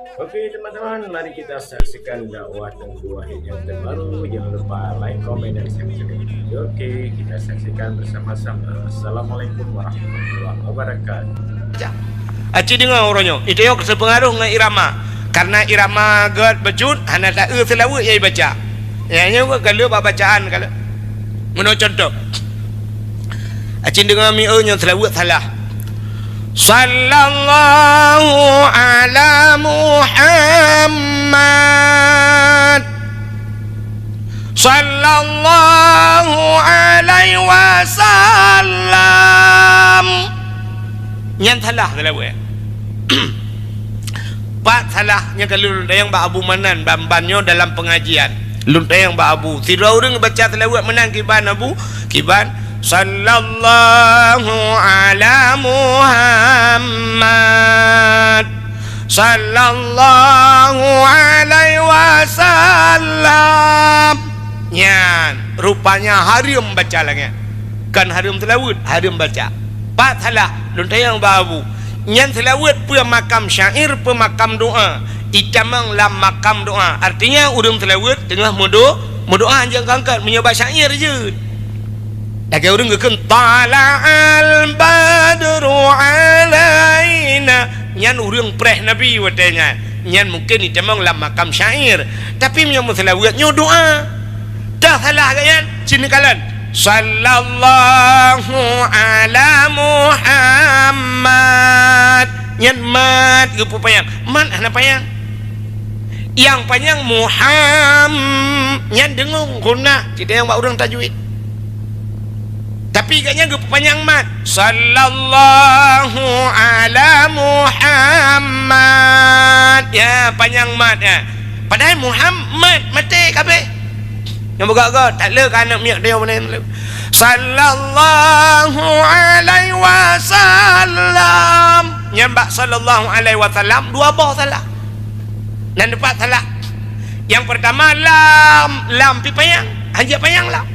Oke teman-teman, mari kita saksikan dakwah Tengku Wahid yang terbaru. Jangan lupa like, komen, dan share video. Oke, kita saksikan bersama-sama. Assalamualaikum warahmatullahi wabarakatuh. Aci dengar orangnya, itu yang sepengaruh dengan irama. Karena irama gad bejut, hana tak selalu ia baca. Yang ni kalau bacaan kalau. Menurut contoh, aci dengar mi'nya selalu salah. Sallallahu ala Muhammad Sallallahu alaihi wasallam. Yang salah selalu Pak salahnya kalau yang Mbak Abu Manan bambannya dalam pengajian lunta yang Mbak Abu tidak orang baca selalu menang kiban Abu kiban Sallallahu ala Muhammad Sallallahu alaihi wasallam. Nyan rupanya harim baca lagi. Kan harim telawud, harim baca. Pak salah lunta yang babu. Nyan telawud pu makam syair, pu makam doa. Itamang lam makam doa. Artinya urum telawud tengah modoh jangan angkat menyoba syair je. Lagi orang kekun tala'al badru alaina. Nyan urang preh Nabi watanya. Nyan mungkin itu memang lam makam syair. Tapi yang selawatnya doa. Dah salah kan? Sini kalian. Sallallahu ala Muhammad. Nyan mat ke payang. Mat ana payang. Yang panjang Muhammad. Nyan dengung guna. Tidak yang orang tajwid. Tapi katanya panjang mat. Sallallahu ala Muhammad. Ya panjang mat ya. Padahal Muhammad mati kabeh. Yang bergak-gak tak le kan anak miak dia mana. Sallallahu alaihi wasallam. Nyambak sallallahu alaihi wasallam dua bah salah. Dan depan salah. Yang pertama lam pi payang, hanya payang lam.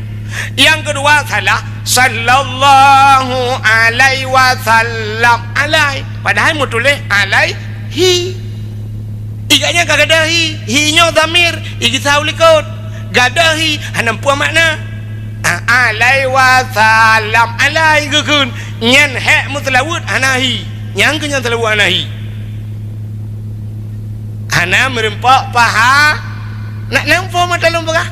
Yang kedua salah sallallahu alaihi wasallam alai. Padahal mu tulis alaihi. Iganya kagak ada hi nya dhamir, igi saulikot. Gadahi hanam puan makna alaihi wasallam alai gukun nyan hak mutlawud anahi yang kenyang telawud anahi hana merempak paha nak lampu mata lumpah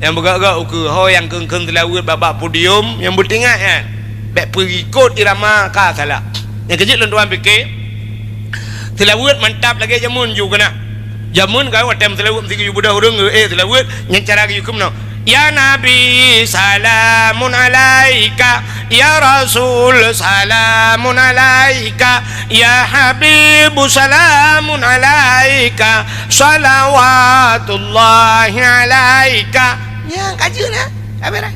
yang bergak-gak ukur ho yang keng-keng telawud babak podium yang bertingat kan baik pergi ikut irama ka salah yang kecil tuan fikir telawud mantap lagi jamun juga nak jamun kau tem telawud mesti you budak urang telawud yang cara you kumno ya nabi salamun alaika ya rasul salamun alaika ya habibu salamun alaika salawatullahi alaika yang kaji na abera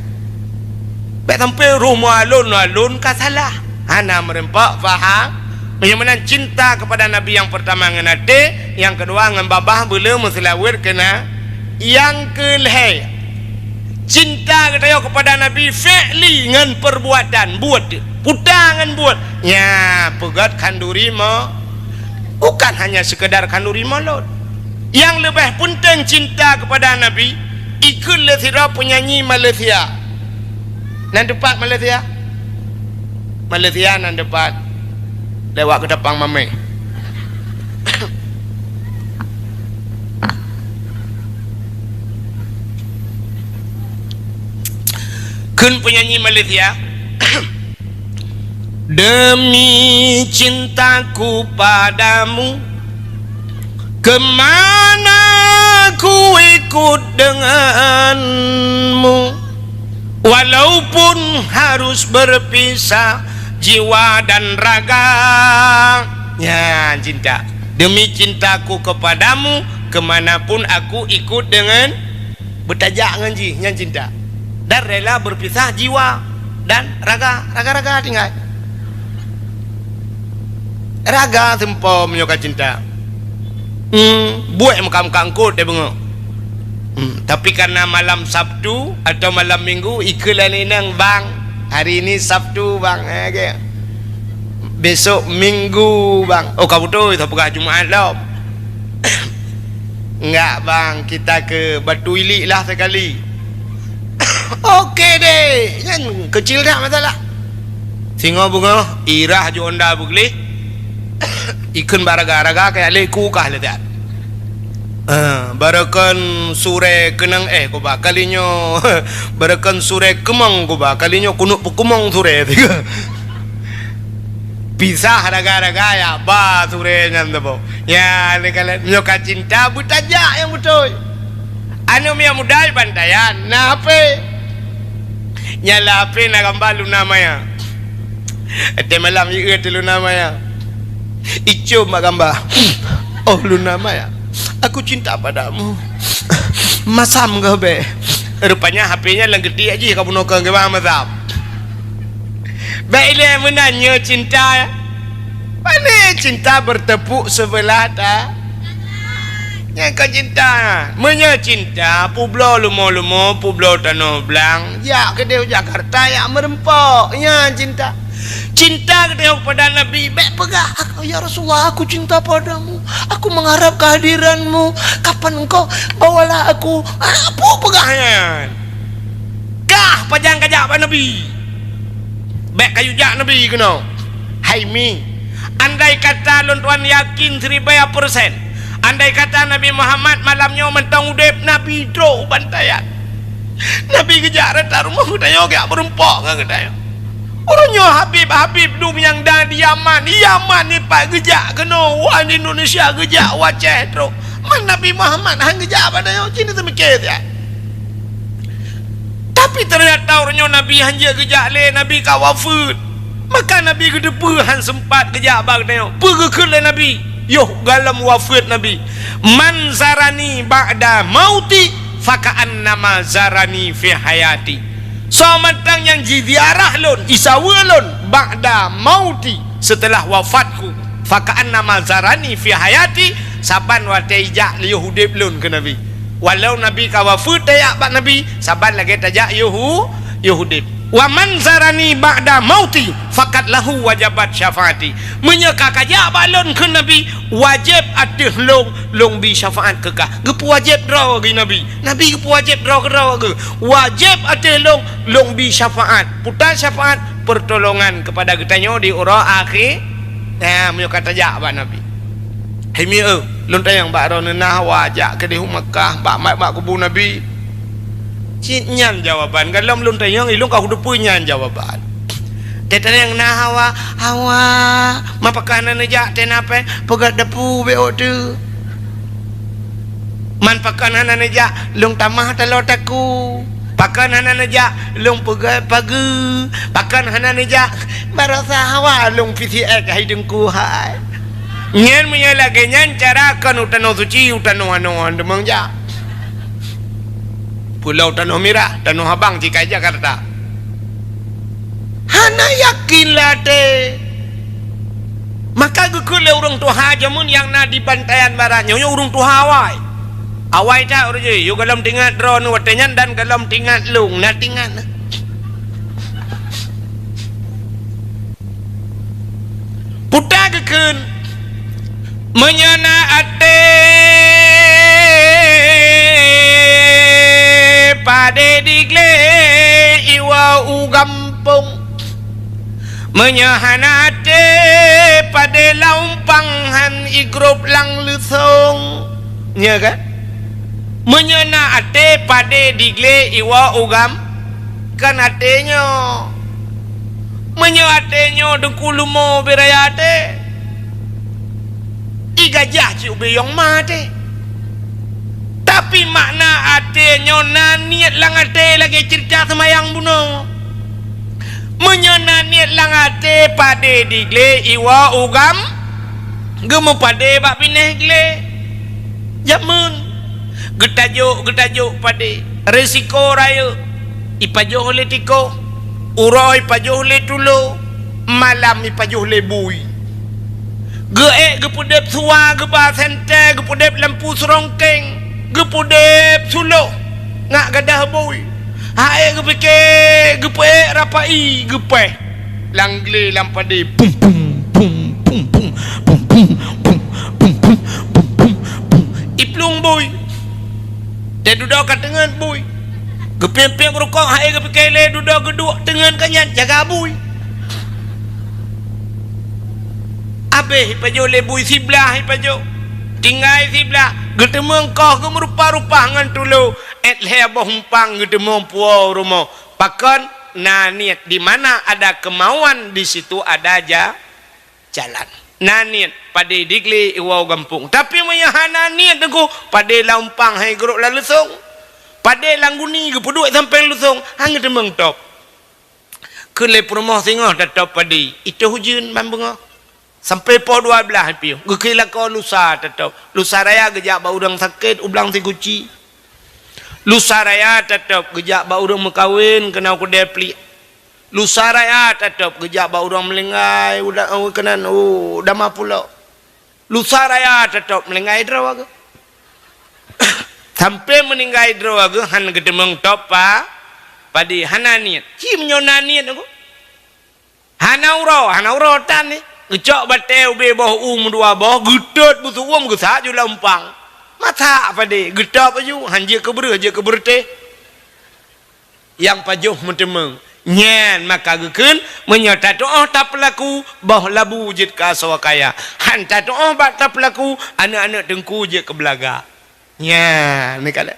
baik sampai rumah alun ka salah ana merempak faham menyamanan cinta kepada Nabi yang pertama ngenade, yang kedua ngan babah bela muslawir kena, yang kelih cinta kita kepada Nabi fi'li ngan perbuatan buat putangan buat ya pegat kanduri mo bukan hanya sekedar kanduri molot yang lebih penting cinta kepada Nabi ikut lethira penyanyi Malaysia nan depan Malaysia nan depan lewat ke depan mami. Kun penyanyi Malaysia. Demi cintaku padamu, kemana ku ikut denganmu, walaupun harus berpisah jiwa dan raga. Ya cinta, demi cintaku kepadamu kemanapun aku ikut dengan bertajak dengan yang cinta dan rela berpisah jiwa dan raga tinggal raga tempo menyuka cinta buat makam kangkut dia bengok tapi karena malam Sabtu atau malam Minggu iklan inang bang hari ini Sabtu bang besok minggu bang. Oh kau betul tak pegah Jumaat lah. Enggak bang, kita ke Batu Ilik lah sekali. Okey deh, kan kecil dah masalah. Singa bunga, irah jo onda bugli. Ikun baraga-raga kayak leku kah letak. Barakan sure kenang ko ba kalinyo barakan sure kemang ko ba kalinyo kunuk pukumang sure tiga. Pisah raga-raga ya ba sure nyandabo. Ya lekalan nyoka cinta butaja yang betul. Anu mia mudai bantayan. Nah apa? Nyala apa nak gambalu namanya. Ate malam ieu lu namanya. Icu mak gambar. Oh lu namanya. Aku cinta padamu. Masam ke be? Rupanya HP-nya lang gede aja kamu nokang ke bang masam. Baiklah menanya cinta. Mana cinta bertepuk sebelah tak? Yang kau cinta. Menya cinta publo lumo-lumo publo Tanah Blang. Ya ke dia Jakarta ya merempok. Ya cinta. Cinta dia kepada Nabi. Baik pegah. Ya Rasulullah, aku cinta padamu. Aku mengharap kehadiranmu. Kapan engkau bawalah aku. Apa pegahnya? Kah pajang kajak pak Nabi. Baik kayu jak Nabi kena. Hai mi. Andai kata lon tuan yakin 1000%. Andai kata Nabi Muhammad malamnya mentang udip Nabi drok bantayan. Nabi kejar rata rumah kutanya gak berempok kan kutanya. Orangnya Habib dum yang dah di Yaman. Yaman ni pak gejak kena. Wah di Indonesia gejak waceh teruk. Man Nabi Muhammad hang gejak pada yo cina semikir ya. Tapi ternyata orangnya Nabi hanya gejak le Nabi kawafud. Maka Nabi kedepu han sempat gejak bang tanya. Pergi ke Nabi. Yo galam wafat Nabi. Man zarani ba'da mauti faka'annama zarani fi hayati. So matang yang jiziarah lon isawa lon ba'da mauti setelah wafatku faka'an nama zarani fi hayati saban wa taijak liyuhudib lon ke Nabi walau Nabi kawafut tayak bak Nabi saban lagi tajak yuhudib wa man zarani ba'da mauti fakat lahu wajabat syafaati menyeka kajak balon ke Nabi wajib atih long bi syafaat kekah gepu wajib draw ke Nabi gepu wajib draw ke wajib atih long bi syafaat putar syafaat pertolongan kepada ketanya di ura akhir menyeka tajak bak Nabi hemi lon tayang bak ronenah wajak ke di Makkah bak kubu Nabi nyan jawaban kalau belum tanya ilung kau udah punya jawaban tetanya yang nah hawa mapakanan aja tenape pegat depu beo tu man pakanan aja lung tamah talotaku pakanan aja lung pegat pagi pakanan aja merasa hawa lung PCX hidungku hai nyan menyala genyan cara kan utano suci utano anoan demang ja Pulau Tanah Merah, Tanah Abang, Cikai Jakarta. Hana yakinlah deh. Maka gukule urung tuha jamun yang na di bantayan baratnya, urung tuha awai. Awai tak urung je, yo galam tingat drone watenyan dan galam tingat lung, na tingat. Puta gekun menyana ate pade digle iwa ugampung menyahanate pade laumpanghan igrup lang lusong nya kan menyana ate pade digle iwa ugam kan atenyo menyatenyo dengkulumo berayate igajah ci ubeyong mate tapi makna ate nyona niat lang ate lagi cerita semayang buno menyona niat lang ate pade digle iwa ugam gemu pade bak pineh gle jamun getajuk pade resiko raya ipajoh le tiko uroi pajoh le tulo malam ipajoh le bui ge pudep suwa ge ba sente ge pudep lampu serongkeng gepudep sulo ngak gadah boy hae gepeke gepe rapai gepe langle lampade pum pum pum duduk kat tengan bui. Gepimpin rukuk hai gepikele duduk geduk tengan kanyan jaga bui. Abeh pajo le bui siblah pajo. Tinggai siblah getemeng kau ke merupa-rupa ngan tulu et le boh humpang getemeng puau rumah. Pakon naniat di mana ada kemauan di situ ada aja jalan. Naniat pada digli iwau gampung. Tapi menyahana niat aku pada lampang hai geruk la lusung. Pada langguni ke peduk sampai lusung hang demeng top. Kele rumah singoh tetap padi. Itu hujan mambung. Sampai po 12 piu. Gekila ko lusa tetap. Lusa raya gejak ba urang sakit ublang si kuci. Lusa raya tetap gejak ba urang mekawin kena ku depli. Lusa raya tetap gejak ba urang melengai udah kenan dama pulau. Lusa raya tetap melengai drawaga. Sampai meninggai drawaga han gedemeng topa padi hananiat. Cim nyonaniat aku. Hanauro tan ni. Ngecok bateu be boh dua boh gedot busu gesak ju lampang. Mata padi gedop aju hanje keber je keberte. Yang pajuh mentemeng. Nyen maka gekeun menyata doa tak pelaku bah labu jit ka sawakaya. Han ta doa ba tak pelaku anak-anak dengku je ke belaga. Nyen ni kala.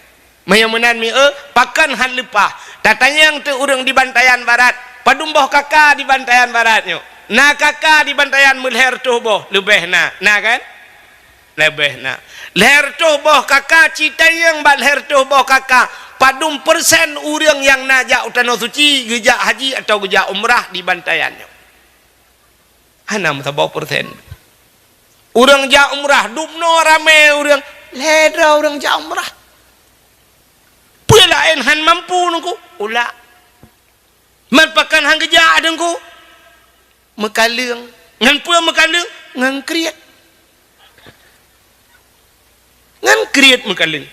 Mayamunan mi pakan han lepah. Tatanya yang tu urang di Bantayan Barat. Padumboh kakak di Bantayan Baratnya. Nah kakak di Bantayan mulher tuh boh lebih na kan? Lebih na. Leher tuh boh kakak cita yang bal leher tuh boh kakak. Padum persen urang yang najak utano suci gejak haji atau gejak umrah di Bantayannya. Hanam sabau persen. Urang jak umrah dupno rame urang ledra urang jak umrah. Pelain han mampu nungku ulah. Manpakan hang gejak adengku. Mekaleng ngan pua mekaleng ngan kriat mekaleng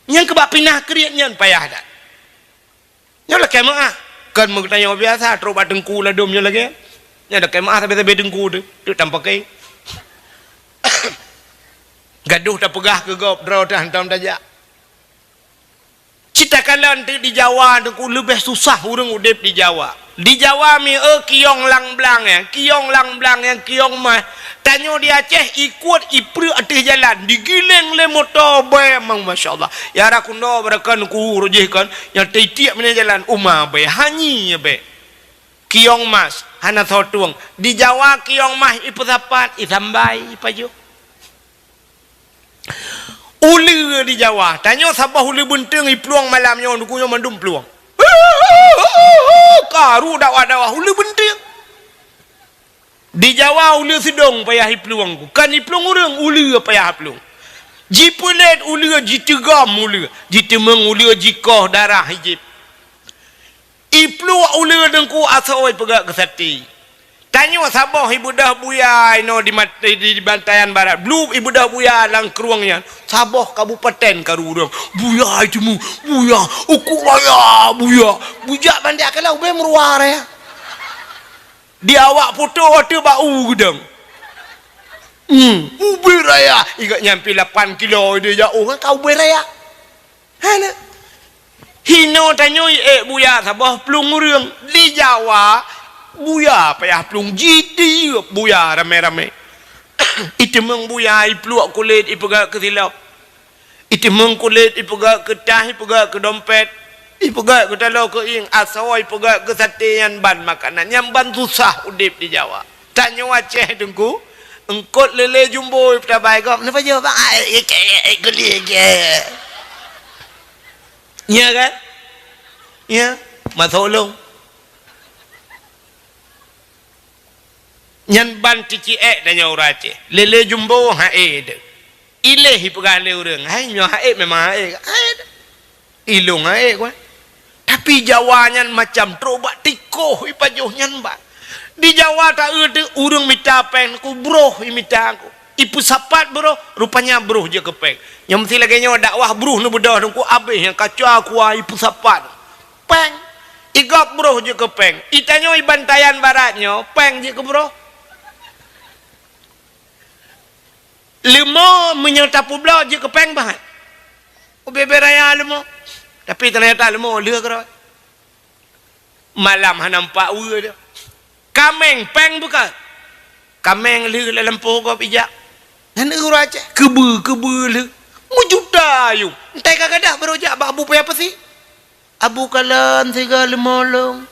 yang kebak pinah kriat nyan payah dah nyola kemah kan mengenai biasa terus dengku lah domnya lagi nya ada kemah sampai dengku tu tanpa kai gaduh tak pegah ke gop draw dah hantam tajak cita kalan di Jawa dengku lebih susah urang udip di Jawa. Di Jawa mi kiong lang blang yang kiong mah tanyo di Aceh ikut ipru atih jalan digileng le motor be mang masyaallah ya rakuno barakan ku rojehkan yang tiap mana jalan umah be hanyi be kiong mas hana thotuang di Jawa kiong mah ipusapat isambai paju uli di Jawa tanyo sabah uli buntung ipluang malamnya ndukunya mandum pluang karu dakwah uli benting di Jawa uli sedong payah hipluang kan hipluang urang uli payah hipluang jipulet uli jitegam uli jitemeng uli jikoh darah hijib iplu uli dengku asawai pegak kesati tanyo sabah ibu dah buya no di Bantayan Barat blue ibu dah buya lang keruangnya sabah kabupaten karu urang buya itu mu buya uku raya buya bujak bandak kalau be meruar ya di awak foto waktu bau gedang ube raya ingat nyampi 8 kilo dia jauh kan kau ube raya hana hino tanyo buya sabah plung urang di Jawa buya payah plung jiti buya rame-rame itu meng buya ipluak kulit ipegak ke silap itu meng kulit ipegak ke tah ipegak ke dompet ipegak ke talau ke ing asawai ipegak ke sate ban makanan yang ban susah udip di Jawa tanya Aceh dengku engkot lele jumbo iptabai kau napa je bang geli ya kan ya matolong nyan ban tici danya urace lele jumbo de ilehi pegale urang hai nyo memang ilung kwa tapi Jawa nyan macam troba tikoh ipajoh nyan ba di Jawa tak ada urang minta pen ku broh imita aku ipu sapat bro rupanya broh je kepeng yang mesti lagi nyo dakwah broh nu bedah ku abeh yang kacau aku ipu sapat peng igap broh je kepeng itanyo Bantayan Baratnya peng je ke broh lima menyerta pula je kepeng bahat Beberaya lemo. Tapi ternyata lemo leh keroi. Malam nampak ua dia. Kameng peng bukan. Kameng leh dalam pokok pijak. Nan uraja kebe leh. Mujuda yu. Entai kagak berojak bak abu apa sih? Abu kalan segala molong.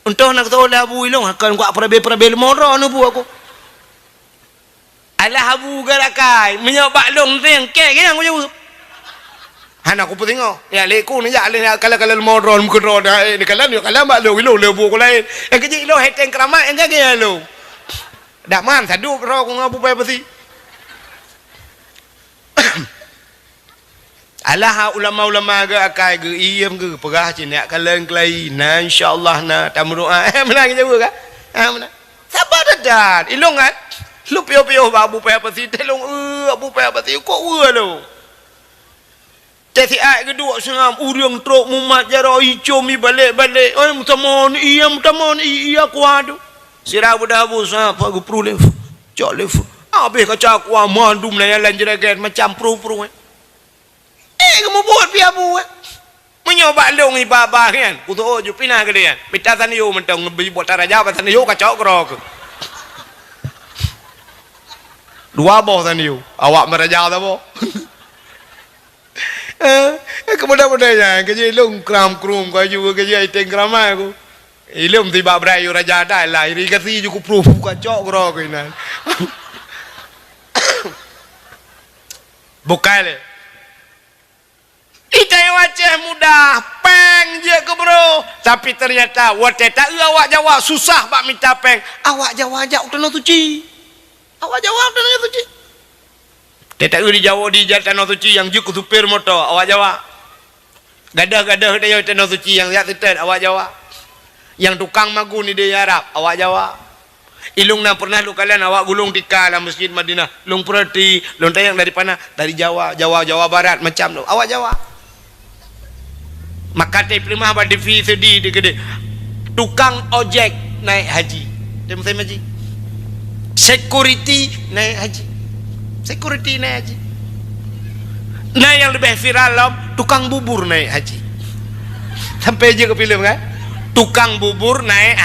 Untuk nak tahu lah abu ilong akan gua perabe lemoro nu bu aku. Alah abu garakai menyobak long teng ke yang aku jawab. Han aku pun tengok. Ya leku ni jak le kalau lemoro mukun roda ni kalan yo kalan bak long ilong lebu ko lain. Yang kecil ilong heteng keramat yang gaya lo. Dak man sadu ro ko ngabu apa sih? Alah ulama-ulama ke akai ke iem ke perah cinak kaleng kelai na insyaallah na tamru'a menang jauh kan menang sabar dadan ilong kan lu pio-pio babu pe apa sih telong abu pe apa sih kok lo teti ai kedua sengam urang trok mumat jaro ijo mi balik-balik mutamon iya kuadu sirah budak abu sa apa gu pro lef cok lef habis kaca ku mandum na jalan jeragan macam pro kamu buat pia bu menyoba long ibabah kan kutu ojo pinah ke dia pita taniyo mentong ngebi buat raja apa taniyo kacau kerok dua boh taniyo awak meraja tak boh kemudian kerja long kram kaju kerja iteng kramai aku ilum tiba berayu raja dah lah iri kasi cukup proof kacau kerok ini bukai le Itai wajah mudah, peng je ke bro. Tapi ternyata wate tak awak jawab susah bak minta peng. Awak jawab ajak tanah suci. Awak jawab tanah suci. Tak di jawab di tanah suci yang juk supir motor. Awak jawab. Gadah-gadah dia tanah suci yang lihat tetet. Awak jawab. Yang tukang magu ni dia Arab. Awak jawab. Ilung na pernah lu kalian awak gulung tika dalam masjid Madinah. Lung perhati, lung tayang dari mana? Dari Jawa Barat macam tu. Awak jawab. Maka terima pada fee sedih dia gede. Tukang ojek naik haji. Dia mesti haji. Security naik haji. Nah yang lebih viral lah, tukang bubur naik haji. Sampai je ke film kan? Tukang bubur naik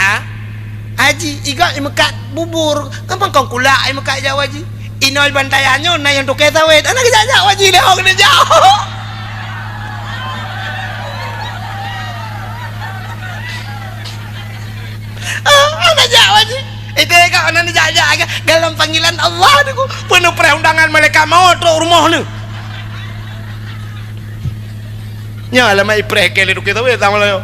haji. Iga imekat bubur. Kapan kau kulak imekat Jawa haji? Inol bantayannya naik yang tukar sawit. Anak kejap haji dah orang kena jauh. Anak jauh haji. Itu kau anak ni jauh dalam panggilan Allah tu penuh perundangan malaikat maut rumah ni. Nya lama ipreh kele tukar sawit sama lo.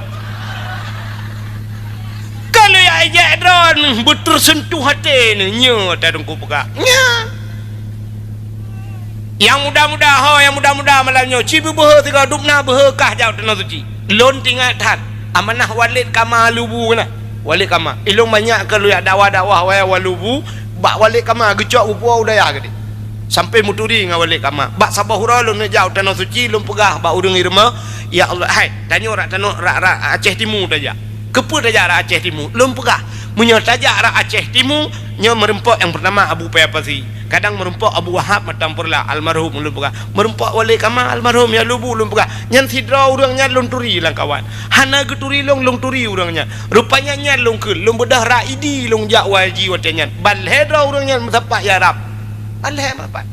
Kalau ya ajak drone betul sentuh hati ni nya tak dengku peka nya yang muda-muda malamnya cibu behe tiga dupna behekah jauh tanah suci lon tinggal tan amanah walid kama lubu na walid kama ilung banyak kalau ya dakwah walubu bak walid kama gecok upua udaya gede sampai muturi dengan walid kama bak sabahura lon jauh tanah suci lon pegah bak udung irma ya Allah hai tanya orang tanah Aceh Timur saja kepu tajak Aceh Timur lum pegah menyo tajak Aceh Timur nyo merempok yang pertama Abu Payapasi kadang merempok Abu Wahab matam perla almarhum lum pegah merempok wali kama almarhum ya lubu lum pegah nyan sidra urangnya lung turi lang kawan hana geturi lung turi urangnya rupanya nyan lung ke lum bedah raidi lung jak waji watenya bal hedra urangnya matapak ya rab aleh mapat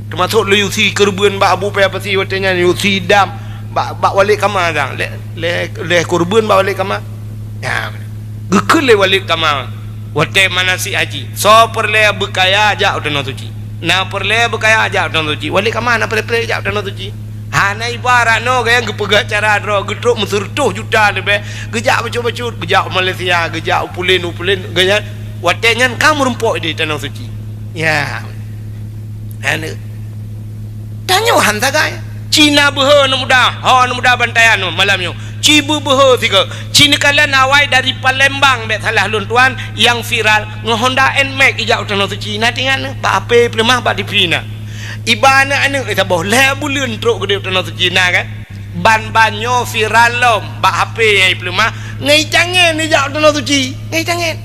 termasuk lu yusi kerben ba Abu Payapasi watenya yusi dam ba wali kama dang le kurben ba wali kama ya gekele wali kama wate manasi haji so perle bekaya aja udah suci na perle bekaya aja udah suci wali kama na perle aja udah suci hana ibarat no gaya gepega cara dro getruk mesurtuh juta lebe gejak bacut gejak Malaysia gejak upulin gaya wate nyan kamu rempok di tanah suci ya hana tanya hanta gaya Cina behe muda bantayan malamnya cibu behe tiga Cina kalian awai dari Palembang bet salah lun tuan yang viral nge-Honda NMAX ijak utang tu Cina tinggal ba ape pelemah ba dipina ibana anu kita boleh bulan truk gede utang tu Cina kan ban-banyo viral lom ba ape yang pelemah ngai tangan ijak utang tu Cina ngai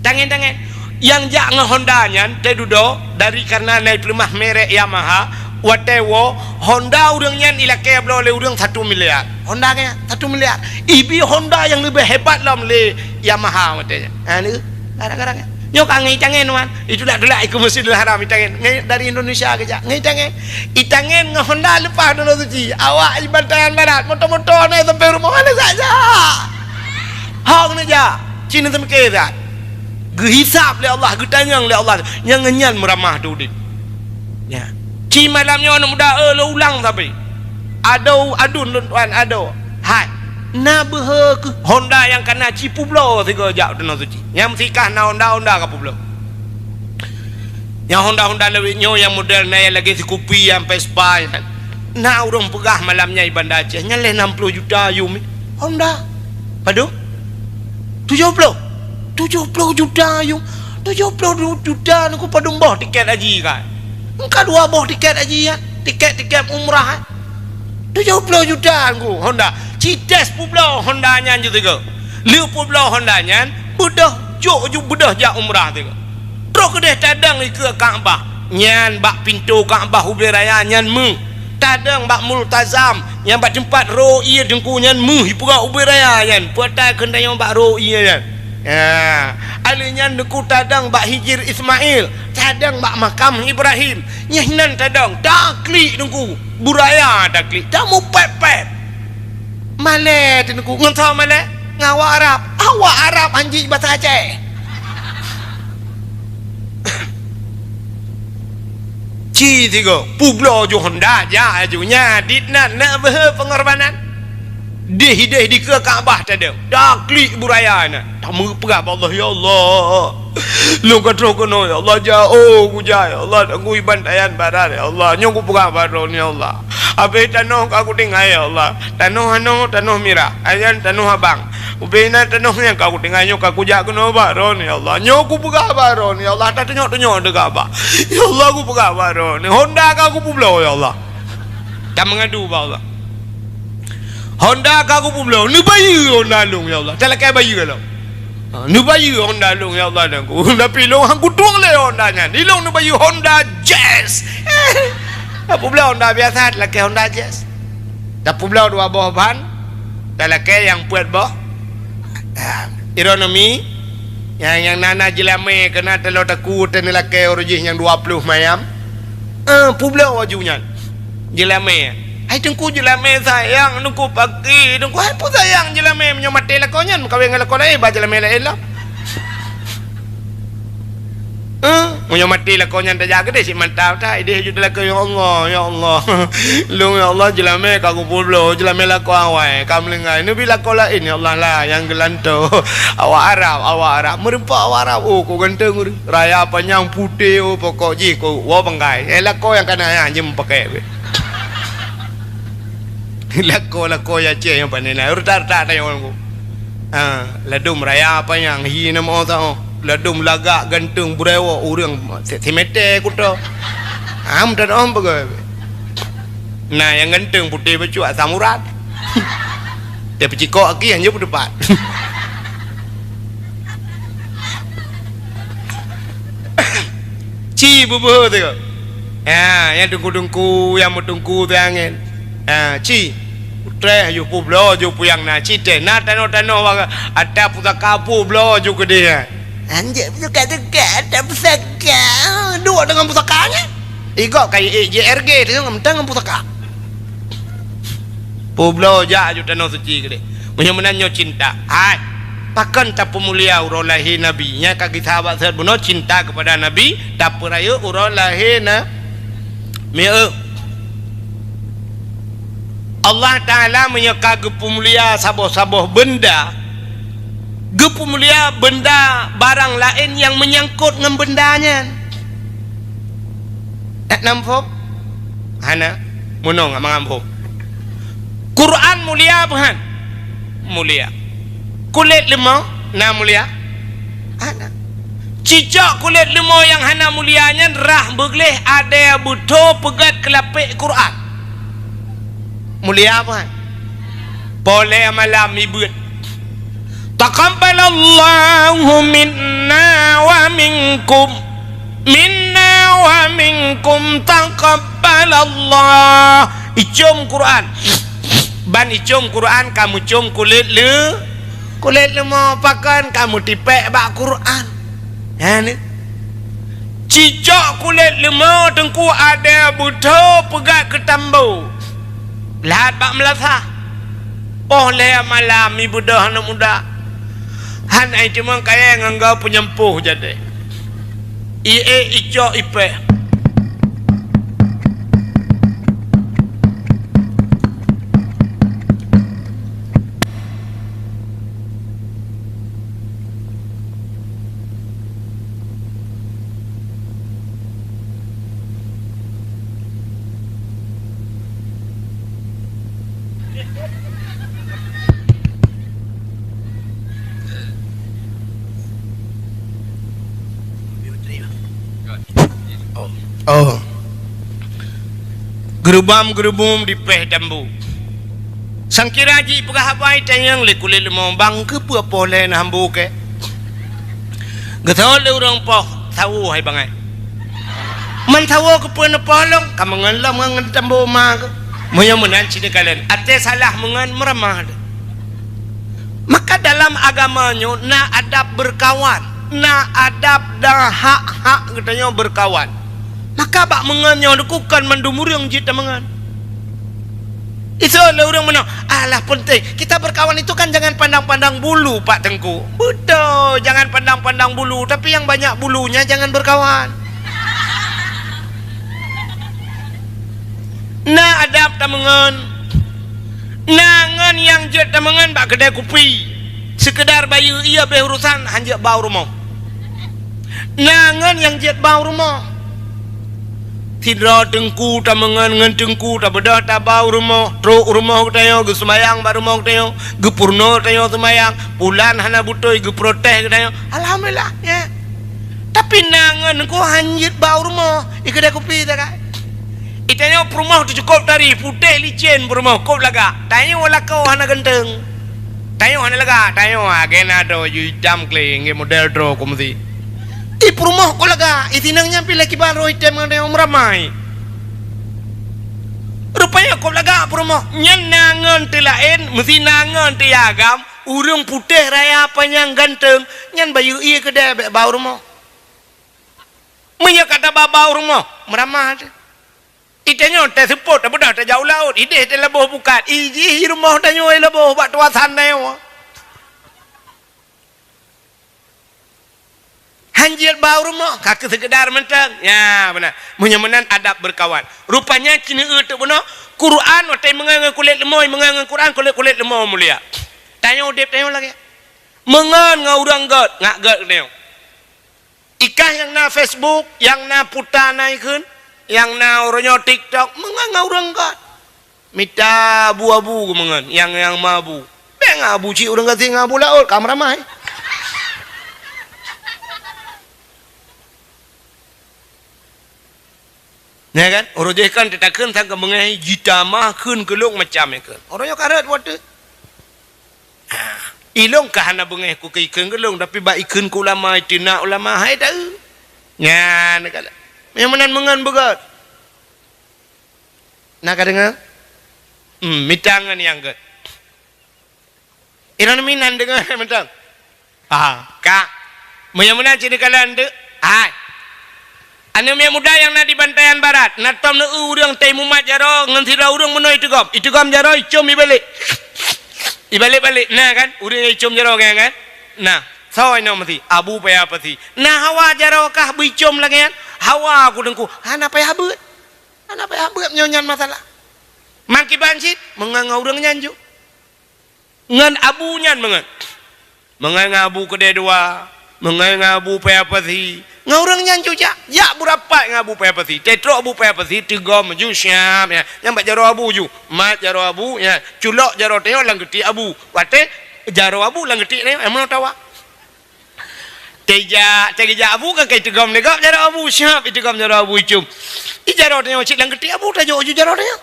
tangan yang jak nge-Honda nya tedudo dari karena naik pelemah merek Yamaha Watewo Honda urang nyan ilake blo le urang 1 miliar. Honda nya 1 miliar. Ibi Honda yang lebih hebat lah le Yamaha matanya. Ni kadang-kadang nyok angai tangen wan. Itu dak delak ikut Masjidil Haram tangen. Ngai dari Indonesia ke jak. Ngai tangen. Itangen nge Honda lepas dulu suci. Awak ibadan barat motor-motor ni sampai rumah mana saja. Hang ni ja. Cina temke dah. Gehisap oleh Allah, getanyang oleh Allah. Yang ngenyan meramah tu dit. Ya. Ci malamnya anak muda lo ulang tapi. Adun tuan ado. Hai. Na behe ke Honda yang kena ci publo tiga jak tu suci. Yang sikah na Honda ke publo. Yang Honda lebih nyo yang model na yang lagi Scoopy yang Vespa. Na urang pegah malamnya di Bandar Aceh. Nyaleh 60 juta yumi. Honda. Padu? 70 juta yung 70 juta aku pada boh tiket haji kan. Engkau 2 boh tiket haji ya. Tiket umrah. 70 juta aku Honda. Cites pula Honda nya juga. Liu pula Honda nya budah jo budah jak umrah juga. Terus kedeh tadang ke Kaabah. Nyan bak pintu Kaabah Ubi Raya nyan mu. Tadang bak multazam yang bak tempat ro'i dengku nyan mu hipura Ubi Raya nyan. Puatai kendai yang bak ro'i nyan. Ya, alinya deku tadang bak hijir Ismail, tadang bak makam Ibrahim. Nyahnan tadang taklik dengku. Buraya taklik. Tamu pepet. Male dengku ngentau male ngawak Arab. Awak Arab anjing bahasa Aceh. Ci tiga publo jo Honda ja ajunya ditna nak behe pengorbanan deh di ke Kaabah tadi dak klik buraya na tamu perah Allah ya Allah lu katro kono ya Allah jauh ku ja ya Allah aku ibandayan barat ya Allah nyong ku perah baron ya Allah abe tanoh aku tinggal ya Allah tanoh mira ayan tanoh abang ubena tanoh yang aku tinggal nyok aku jak kono baron ya Allah nyok ku perah baron ya Allah tak tengok de Kaabah ya Allah aku perah baron Honda aku publo ya Allah tak mengadu ba Allah Honda aku publo ni bayi Honda long ya Allah tak lakai bayi kalau ni bayi Honda long ya Allah aku tapi long aku tuang le Honda nya ni long ni bayi Honda Jazz apa pula Honda biasa lakai Honda Jazz tak pula 2 buah ban tak lakai yang buat boh ironomi yang nana jelame kena telur takut dan lakai origin yang 20 mayam pula wajunya jelame hai tengku jelame sayang tengku pagi tengku hai pun sayang jelame menyomate lakonyan kawin ngalakon ai ba jelame lain lah menyomate lakonyan tak jaga deh si mantap tak ide ju lakon ya Allah lu ya Allah jelame kagu pullo jelame lakon awai kam lengai ni bila ko lain ya Allah lah yang gelanto awak Arab merempak awak Arab oh ko ganteng raya panjang putih oh pokok ji ko wa banggai lakon yang kana jem pakai lako ya cie yang panena urtar tak ada yang aku ladum raya apa yang hi nama tau ladum lagak gantung burewo urang semete kuto dan om bagai nah yang gantung putih baju samurat dia pecikok lagi hanya berdepan ci bubuh tu yang tungku yang tungku tu angin ci tre yu publo ju puyang na ci te na tano waga ada pusaka publo ju ke dia anjir pusaka ada pusaka dua dengan pusakanya ikut kayak JRG dia ngentang pusaka publo ja ju tano suci ke dia punya menanyo cinta hai pakan tak pemulia urolahi nabi nya kaki sahabat sahabat buno cinta kepada nabi tak perayu urolahi na me Allah Ta'ala menyeka gepemulia saboh-saboh benda gepemulia benda barang lain yang menyangkut dengan bendanya nampak hana munong mengampuh Quran mulia bukan mulia kulit lemah na mulia hana cicak kulit lemah yang hana mulianya rah begleh ada butuh pegat kelapik Quran mulia apa? Boleh malam ibut. Taqabbalallahu minna wa minkum taqabbal ala Allah. Icum Quran. Ban icum Quran kamu cium kulit lemah pakan kamu tipek bak Quran. Ya ni. Cicak kulit lemah tengku ada buta pegat ke tambu. Lahat bak melasah. Oh le malam ibu dah anak muda. Han ai cuma kaya ngangau penyempuh jadi. Icok ipe. Oh. Gerubam di peh dambu. Sangkiraji pegah habai tanyang le kulit lemong bang ke pu apa le na hambu ke. Gatau le urang poh tahu hai bangai. Man tahu ke pu na polong kamangan lam ngan dambu ma ke. Moyo menan cini kalian. Ate salah mengan meramah. Maka dalam agamanya na adab berkawan, na adab dah hak-hak katanya berkawan. Maka bak mengan yang lakukan mandumur yang jita mengan. Itu lah orang mana. Alah penting. Kita berkawan itu kan jangan pandang-pandang bulu Pak Tengku. Betul. Jangan pandang-pandang bulu. Tapi yang banyak bulunya jangan berkawan. Nah adab tamengan. Nangan yang jet tamengan bak kedai kopi. Sekedar bayu ia berurusan hanjak bau rumah. Nangan yang jet bau rumah. Tidra tengku tamengan ngan tengku tak bedah tak bau rumah. Truk rumah katayo ge semayang ba rumah katayo. Ge purno katayo semayang. Bulan hana butoi ge protes katayo. Alhamdulillah ya. Tapi nangan ko hanjit bau rumah. Ikeda kopi tak kan. Itanya rumah tu cukup dari putih licin rumah kop laga. Tanya wala kau hana genteng. Tanya hana laga. Tanya agena do hitam kling ge model dro komsi. Rumah ko laga. Itinangnya pilih kibar hitam ngane ramai. Rupanya kop laga rumah. Nyan nangan ti lain, mesti nangan ti agam. Urang putih raya panyang ganteng. Nyan bayu iya kedai bau rumah. Menya kata bau rumah meramah. Itanya te support apa dah jauh laut. Ide te leboh bukat. Iji rumah tanyo leboh bak tuasan nayo. Hanjir bau rumah kaki sekedar mentang. Ya benar. Menyamanan adab berkawan. Rupanya kini itu benar. Quran watai mengangan kulit lemoi, mengangan Quran kulit lemoi mulia. Tanya udip tanya lagi. Mengan ngau urang god, ngak god tanya. Ikah yang na Facebook, yang na putar naikun, yang na orangnya TikTok, mengan ngau urang god. Mita abu-abu mengan, yang mabu. Beng abu ci urang gati ngabu laut, kamera mai. Ya kan? Orang jekan tetakan tak mengenai jita mah kun keluk macam itu. Orangnya karet waktu. Ilong kahana bengeh ku ke ikan kelung tapi ba ikan ku ulama itu nak ulama hai dah. Ya nak kata. Yang menan mengan begat. Nak dengar? Mitangan yang gat. Iran minan dengar mentang. Kak. Menan cini kalian tu. Hai. Anu yang muda yang na di Bantayan Barat, natom na urang teh mumat jaro ngan sira urang menoy itu gom jaro icum ibalik. Ibalik-balik nah kan, urang icum jaro kan. Nah, sawai no mati abu paya pati. Nah hawa jaro kah bicum lagi kan. Hawa aku dengku, hana paya habut. Hana paya habut nyonyan masalah. Mangki bansit menganga urang nyanju. Ngan abu nyan mengan. Menganga abu kedai dua, menganga abu paya pati. Ngaurang nyanju ja berapa ngabu payapati tetro abu payapati tiga maju siap ya nyambat jaro abu ju mat jaro abu ya culok jaro teo lang geti abu wate jaro abu lang geti ne emang tawa teja abu kan kai tegam negap jaro abu siap tegam jaro abu cum i jaro teo cik lang geti abu ta jo ju jaro teo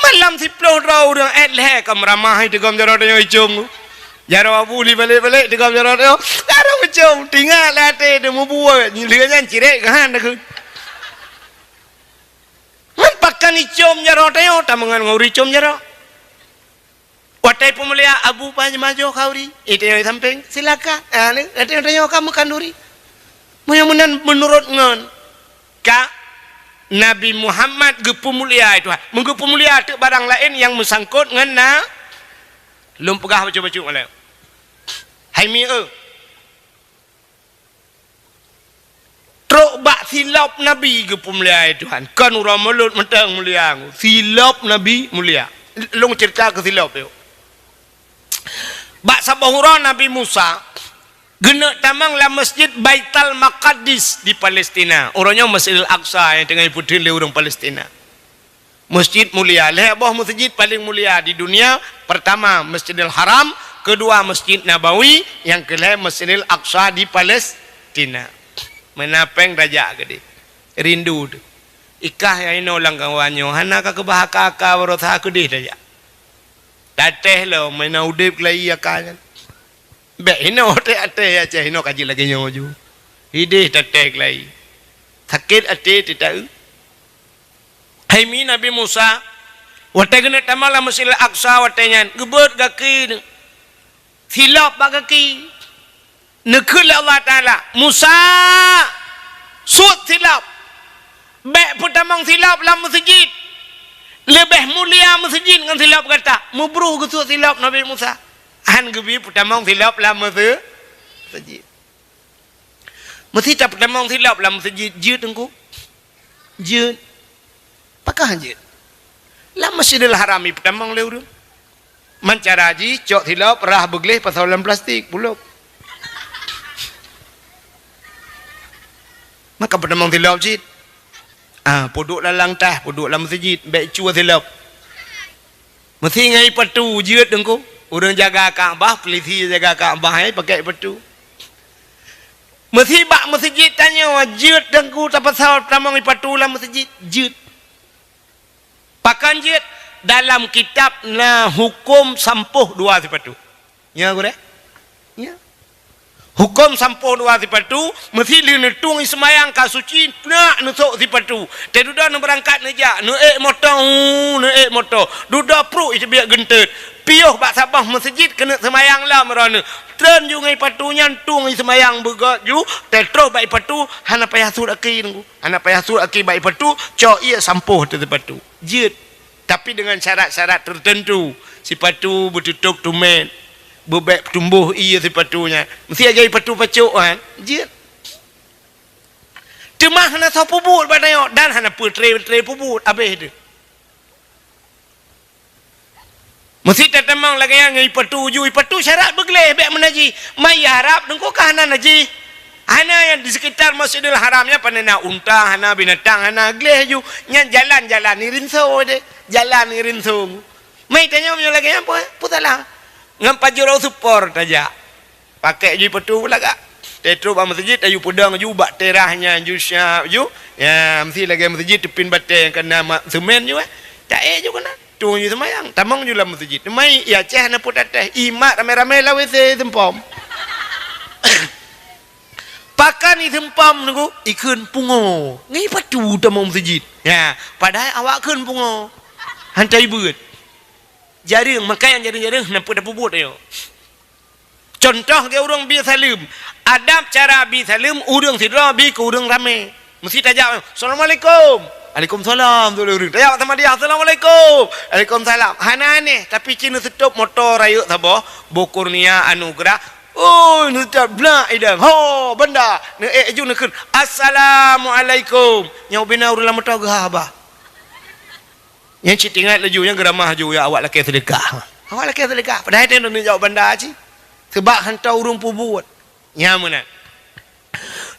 malam 10 orang le kamramah tegam jaro teo cum jaro abu li balik tegam jaro teo macam tinggal latih dia mau buat lihatnya cirek kan dah. Pakan icom jaro tayo tamangan nguri icom jaro. Watai pemulia Abu Pajmajo kauri. Itu yang samping silakan. Itu yang tayo kamu kanduri. Mudah-mudahan menurut ngon. Ka Nabi Muhammad gepemulia itu. Menggepemulia itu barang lain yang mesangkut ngena. Lum pegah baca-baca oleh. Hai mi Truk bak silap Nabi ke pemulia Tuhan. Kan orang mulut mentang mulia. Silap Nabi mulia. Long cerita ke silap itu. Bak sabahura Nabi Musa. Genak tamang lah masjid Baitul Maqdis di Palestina. Orangnya Masjidil Aqsa yang tengah diputin oleh orang Palestina. Masjid mulia. Lihat bawah masjid paling mulia di dunia. Pertama Masjidil Haram. Kedua Masjid Nabawi. Yang kelima Masjidil Aqsa di Palestina. Menapeng raja gede rindu ikah yang ino lang kawanyo hana ka kebahaka ka warotha aku deh raja tateh lo mena udip lai akan be ino te ate ya ceh ino kaji lagi nyoju ide tateh lai sakit ate tidak hai mi Nabi Musa wate gene tamala Masjidil Aqsa watenyan gebet gaki silap bagaki nekul Allah Ta'ala Musa suat silap baik pertamang silap dalam masjid lebih mulia masjid dengan silap kata mubruh ke suat silap Nabi Musa han gebi pertamang silap dalam masjid mesti tak pertamang silap dalam masjid jid engku jid pakah jid dalam Masjidil Harami pertamang lewur mancaraji cok silap rah begleh pasal dalam plastik buluk maka pertama silap jid podok lalang tah podok dalam masjid baik cua silap mesti ngai patu jid engko orang jaga Kaabah polisi jaga Kaabah ai pakai patu mesti bak masjid tanya jid engko tak pasal pertama ngai patu dalam masjid jid pakan jid dalam kitab na hukum sampuh dua sepatu ya gore ya hukum sampuh dua sipatu mesti linetung semayang ka suci nak nusuk sipatu te duda nu berangkat neja nu motor duda pro itu biak gentet piuh bak sabah masjid kena semayang lah merana tren ju ngai patu nyantung semayang begat ju te terus baik patu hana payah sur aki nunggu hana payah sur aki baik patu cok ia sampuh tu sipatu jid tapi dengan syarat-syarat tertentu sipatu bertutup tumen bebek tumbuh ia sepatunya mesti aja patu pacuk kan je cuma hana so pubut badayo dan hana putre pubut habis tu mesti tetemang lagi yang ngai patu ju patu syarat begleh bek menaji mai harap dengko ka hana naji hana yang di sekitar Masjidil Haramnya panena unta hana binatang hana gleh ju nyan jalan-jalan ni rinso de jalan ni rinso mai tanya menyo lagi apa putalah ngampa jurau support aja pakai ju patu pula kak tetro ba masjid ayu pedang ju bak terahnya ju syap ju ya mesti lagi masjid tepin bate yang kena semen ju tak ju kena tu ju semayang tamang ju dalam masjid mai ya ceh na put teh imat rame-rame la wc tempom pakan ni tempom nunggu ikun pungo ngai patu tamang masjid ya padahal awak keun pungo hantai beut jaring makai yang jaring-jaring nampak dah pubut ayo contoh dia orang bi salim adab cara bi salim urang sidra bi ke urang rame mesti tajak assalamualaikum waalaikumsalam tu urang tajak sama dia assalamualaikum waalaikumsalam hana ni tapi cina stop motor ayo sabo bokurnia anugerah oh nu tak bla idang ho benda ne ju ne keun assalamualaikum nyau bina urang motor gah yang cik ingat laju yang geramah ju ya awak laki sedekah padahal dia nak jawab benda cik sebab hantar urung pubut ya mana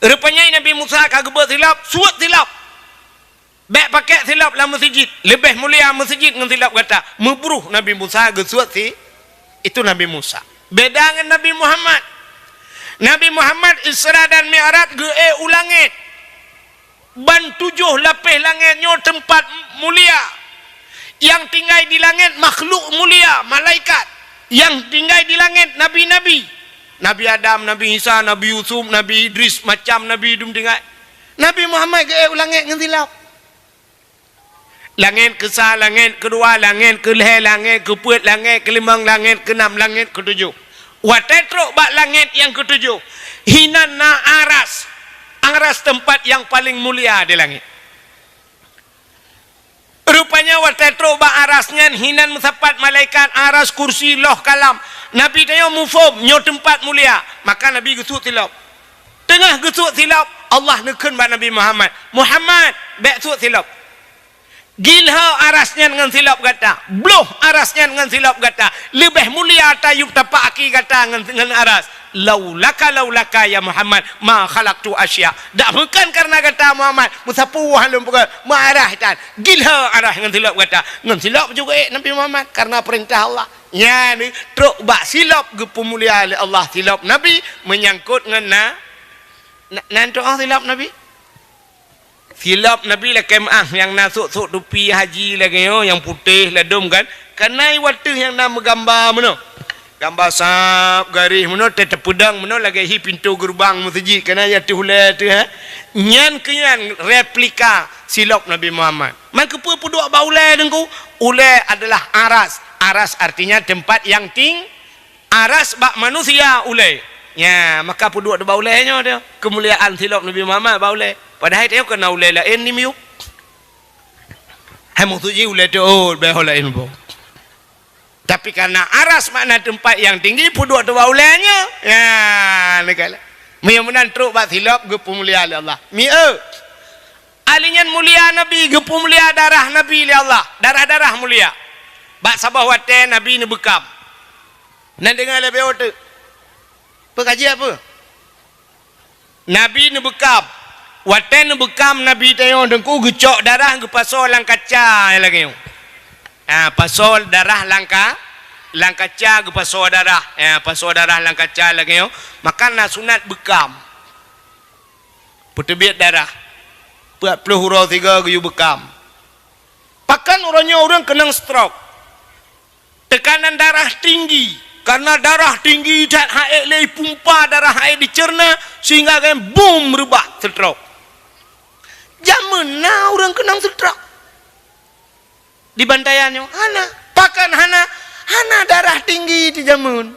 rupanya Nabi Musa kagebet silap suat silap baik pakai silap dalam masjid lebih mulia masjid dengan silap kata mebruh Nabi Musa gesuat si itu Nabi Musa beda dengan Nabi Muhammad Isra dan Mi'raj ge ulangit ban 7 lapis langitnya tempat mulia yang tinggal di langit makhluk mulia malaikat yang tinggal di langit nabi-nabi Nabi Adam, Nabi Isa, Nabi Yusuf, Nabi Idris macam Nabi Idum tinggal Nabi Muhammad ke langit dengan silap Langit ke-1, langit ke-2, langit ke-5, langit ke-4, langit ke-5, langit ke-6, langit ke-7. Watetruk bak langit yang ke-7. Hinana aras. Aras tempat yang paling mulia di langit. Rupanya watetruk bak arasnya hinan musapat malaikat aras kursi loh kalam. Nabi tanya mufum nyo tempat mulia. Maka Nabi gesuk tilap. Tengah gesuk tilap Allah neken bak Nabi Muhammad. Muhammad bek suk tilap. Gilha arasnya dengan silap kata, bloh arasnya dengan silap kata, lebih mulia tayub tapak aki kata dengan aras. Laulaka ya Muhammad ma khalaqtu asya. Tak bukan karena kata Muhammad musapu halum bukan marah dan gilha arah dengan silap kata. Dengan silap juga Nabi Muhammad karena perintah Allah. Ya ni truk bak silap ke pemulia oleh Allah silap Nabi menyangkut dengan nanti silap Nabi. Silap Nabi lah kemah yang nasuk-suk tupi haji lagi yang putih ladum kan. Kanai watih yang nama gambar mana? Gambar sap garis mana tetap pedang mana lagi hi pintu gerbang masjid kana ya tu hula tu ha. Nyan kenyan replika silap Nabi Muhammad. Maka apa puduk baulai dengku? Ulai adalah aras. Aras artinya tempat yang aras bak manusia ulai. Ya, maka puduk ada baulainya dia. Kemuliaan silap Nabi Muhammad baulai. Padahal dia kena ulai lain ni miuk. Hai maksudnya ulai tu oh behol lain bo. Tapi karena aras makna tempat yang tinggi puduk tu ulainya. Ya, negala. Mudah-mudahan teruk bak silap ge pemulia oleh Allah. Alinyan mulia Nabi ge pemulia darah Nabi oleh Allah. Darah-darah mulia. Bak sabah wate Nabi ni bekam. Nan dengar lebih otak. Pekaji apa? Nabi ni bekam. Wate ni bekam Nabi tayo dengku gecok darah ke pasal lang kaca lagi. Pasal darah lang kaca ke pasal darah. Pasal darah lang kaca lagi. Maka na sunat bekam. Putebit darah. 40 hurau 3 ke bekam. Pakan orangnya orang kena stroke. Tekanan darah tinggi. Karena darah tinggi dan haid lei pumpa darah haid dicerna sehingga kan boom rebah stroke. Zaman na orang kena stroke. Di bantayannya hana pakan hana darah tinggi di zaman.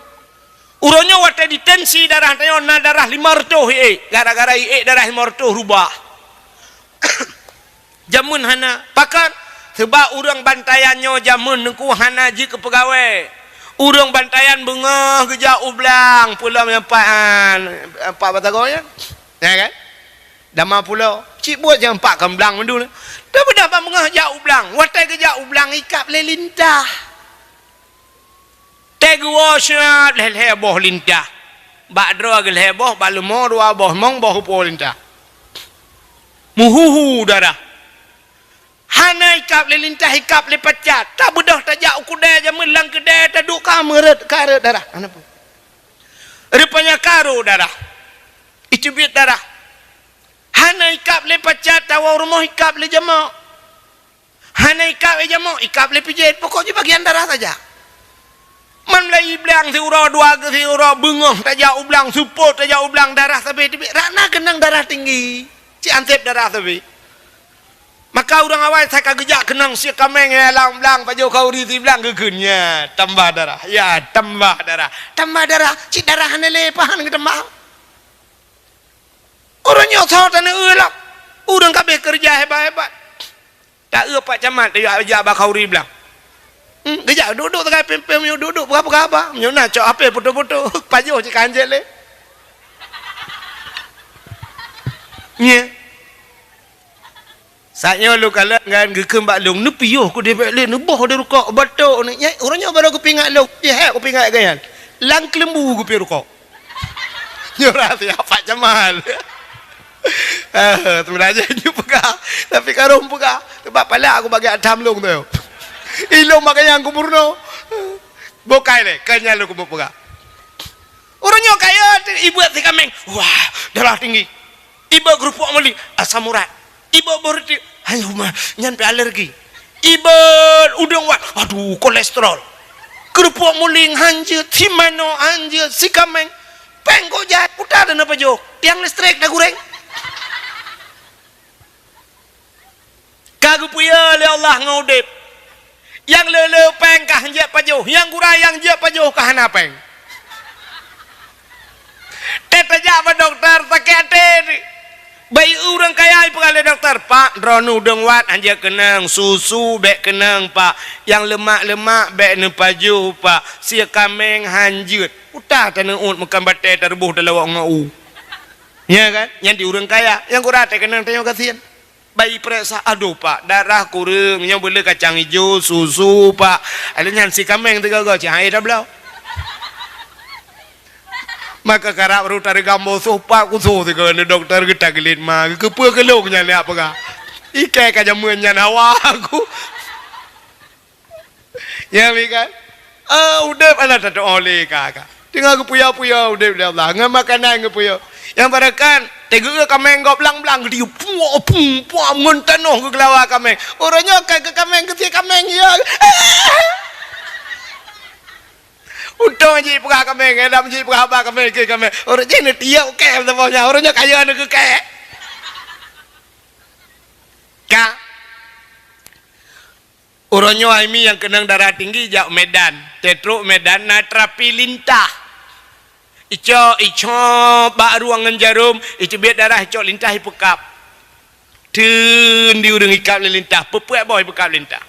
Urangnya wate ditensi darah tayo na darah 500 gara-gara darah 500 rubah. Jamun hana pakan sebab orang bantayannya jamun nengku hana ji ke pegawai. Urang bantayan bengah gejak ublang pula menyampan empat batagonya. Ya kan? Dama pula. Cik buat jangan empat kemblang mendu. Dah berdapat bengah gejak ublang. Watai gejak ublang ikap le lintah. Tegwa syat le heboh lintah. Bak dra gel heboh balemo dua boh mong boh po lintah. Muhuhu darah. Hana ikap le lintah ikap le pacat. Tak bedah tak jak kudai jaman lang kedai tak duk karet darah. Apa? Rupanya karo darah. Itu bit darah. Hana ikap le pacat tawa rumah ikap le jamak. Hana ikap le jamak ikap le pijit pokoknya bagian darah saja. Man lai blang siura dua ke siura bengah tak jak ublang support tak jak ublang darah tapi rana kenang darah tinggi. Ci ansep darah tapi. Maka orang awal saya kagejak kenang si kameng ya lang blang paju kau riti blang gegennya tambah darah. Ya tambah darah. Tambah darah. Cik darah hanele pahan ke tambah. Orang nyosot dan elak. Orang kabeh kerja hebat-hebat. Tak pak camat dia ajak bakau ri blang. Gejak duduk tegai pempem yo duduk berapa-apa. Nyona cok ape foto-foto paju cik kanjel le. Nya. Saatnya lu kalau kan gekem bak long nepi yo ku debek le neboh de rukak batuk ni. Orangnya baru ku pingat lu. Ya ku pingat kan. Lang kelembu ku pi rukak. Yo rasa apa Jamal. Sebenarnya dia pegah. Tapi karung pegah. Sebab pala aku bagi atam long tu. Ilong makanya aku burno. Bokai le kanya lu ku pegah. Orangnya kaya ibu si kameng. Wah, darah tinggi. Ibu kerupuk meli asam urat. Ibu berarti ayo mah nyampe alergi. Ibu udang wat. Aduh kolesterol. Kerupuk muling hanjut, simano hanjut, si kameng. Pengko jahat putar dan apa jo? Tiang listrik dah goreng. Aku puya oleh Allah ngudip. Yang lele peng kah je pajuh, yang gurayang je pajuh kah na peng. Tetejak pa dokter sakit hati. Bayi orang kaya pegala dokter, Pak, dronu deng wat anja kenang, susu bek kenang, Pak. Yang lemak-lemak bek ne paju, Pak. Sia kameng hanjut. Utah tanah ut makan batai terbuh dalam wak ngau. Ya kan? Yang di orang kaya, yang kurate kenang tanya kasihan. Bayi periksa, aduh Pak, darah kurang, yang boleh kacang hijau, susu, Pak. Ada yang si kameng tiga-tiga cahaya dah belau. Maka karap baru tarik gambar sopak kusuh tiga ni dokter kita gelit mah kepa kelongnya ni apa kah? Ikai kaja menyan hawa aku. Ya kan? Udah pada tak oleh kakak. Tinggal aku puya udah Allah. Ngam makanan aku puya. Yang barakan tega kameng gop belang-belang dia puak mentanoh ke kelawa kameng. Orangnya ke kameng ke kameng ya. Untung je pegah kami, kadang je pegah apa kami ke kami. Orang je ni tiap ke semuanya, orangnya kaya nak ke. Ka. Orangnya Aimi yang kenang darah tinggi jak Medan, Tetruk Medan natrapi lintah. Ico bak ruangan jarum, ico biar darah ico lintah ipekap. Tun di urang ikap lintah, pepuak boy pekap lintah.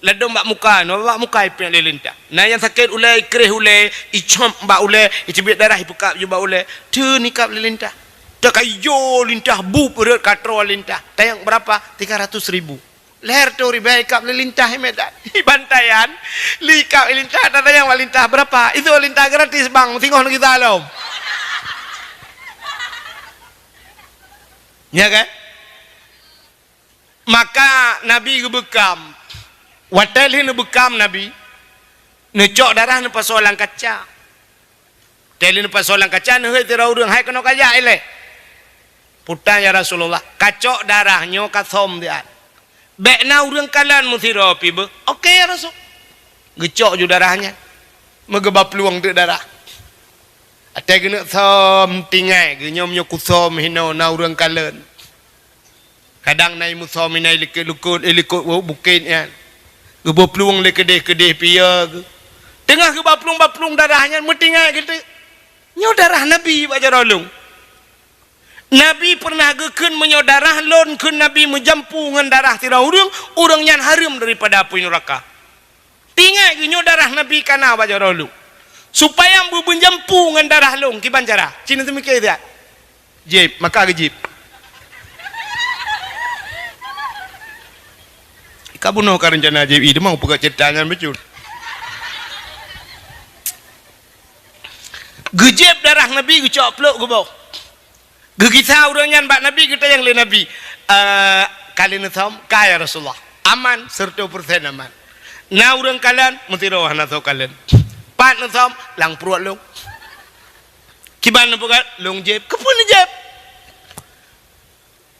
Ladong bak muka, no bak muka ipin lelintah. Nah yang sakit ulai, kereh ulai, icom bak ulai, icibit darah ipukap je bak ulai. Tu nikap lelintah. Tak kayo lintah, bu perut katro lintah. Tayang berapa? 300,000. Leher tu riba ikap lelintah Medan. Bantayan, likap lelintah, tak tayang lelintah berapa? Itu lelintah gratis bang, tengok kita alom. Ya kan? Maka Nabi gebekam. Watal ni bekam Nabi necok darah ni pasolang kaca teli ni pasolang kaca ni hei tira urang hai kena kaya ile putan ya Rasulullah kacok darahnya kathom dia bek na urang kalan muthira pi be okey ya Rasul gecok ju darahnya megeba peluang tu darah ate kena thom tingai ge nyom nyo kuthom hino na urang kalan kadang nai muthom nai likut bukit ya Gebo peluang le kedeh pia ke. Tengah ke baplung darahnya metingai gitu. Nyo darah Nabi baca rolong. Nabi pernah geken menyo darah lon ke Nabi menjampu ngan darah tira urang nyan harum daripada api neraka. Tingai ke nyo darah Nabi kana baca rolong. Supaya ambu menjampu ngan darah long ki bancara. Cina tu mikir dia. Jip, maka ke jip. Kabuno ka rencana JI dia mau pegat cetangan betul. Gejep darah Nabi gecok peluk ke bawah. Gegita urangnya bak Nabi kita yang le Nabi. Kali natham kaya Rasulullah. Aman 100% aman. Na urang kalian mutiro hana tho kalian. Pat natham lang pruat long. Kiban pegat long jeb. Kepun jeb.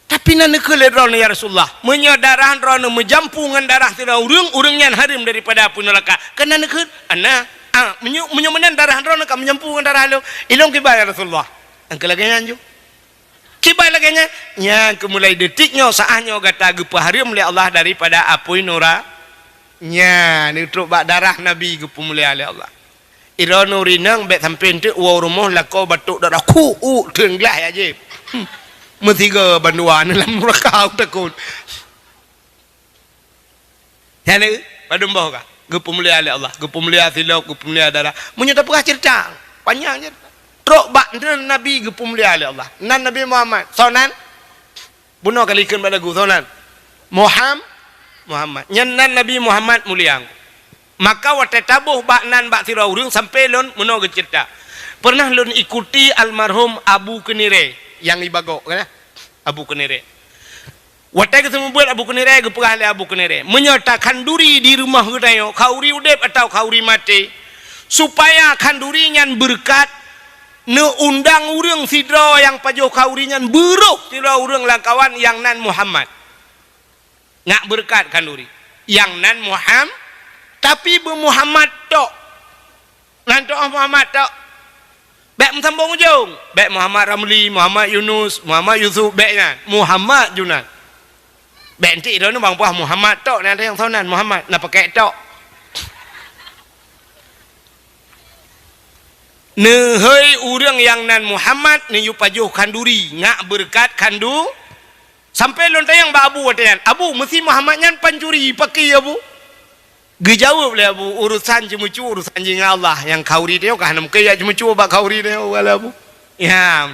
Tapi nak nekele drone ya Rasulullah. Menyodarahan drone menjampungan darah tidak urang nyan harim daripada api neraka. Kena nekele ana menyomenan darah drone ka menjampungan darah lo. Ilong kiba ya Rasulullah. Angkel lagi nyanju. Kiba lagi nya kemulai detiknya saahnya kata gepa harim oleh Allah daripada api neraka. Nya ni truk bak darah Nabi gepa mulia oleh Allah. Irono rinang bet sampai tu wa rumah lako batuk darah ku tenglah aja. Metiga banduan dalam neraka takut. Ya ni, pada mbah kah? Gepa mulia oleh Allah, gepa mulia silau, gepa mulia darah. Menyata pernah cerita, panjangnya. Truk bak Nabi gepa mulia oleh Allah. Nan Nabi Muhammad, sonan. Bunuh kali ikan pada gu sonan. Muhammad. Nyan Nabi Muhammad mulia. Maka waktu tabuh bak nan bak tirau urang sampai lon menuh cerita. Pernah lon ikuti almarhum Abu Kenire yang ibagok kan? Abu Kenire. Waktu kita membuat Abu Kenire, keperah oleh Abu Kenire. Menyerta kanduri di rumah kita, kauri udep atau kauri mati. Supaya kanduri nyan berkat, ne undang urang sidra yang pajoh kauri nyan buruk sidra urang langkawan yang nan Muhammad. Ngak berkat kanduri. Yang nan Muhammad, tapi Muhammad tok. Nan tok Muhammad tok. Bek sambung ujung. Bek Muhammad Ramli, Muhammad Yunus, Muhammad Yusuf, beknya Muhammad Junan. Benti itu bang puah Muhammad tok ni ada yang tahu nan Muhammad nak pakai tok. Nehei orang yang nan Muhammad ni yu pajuh kanduri ngak berkat kandu sampai lontayang ba abu watayan. Abu mesti Muhammad nyan pancuri pakai abu. Gejawab le abu urusan jemucu urusan dengan Allah yang kauri dia kah nam kaya jemucu ba kauri dia wala abu. Ya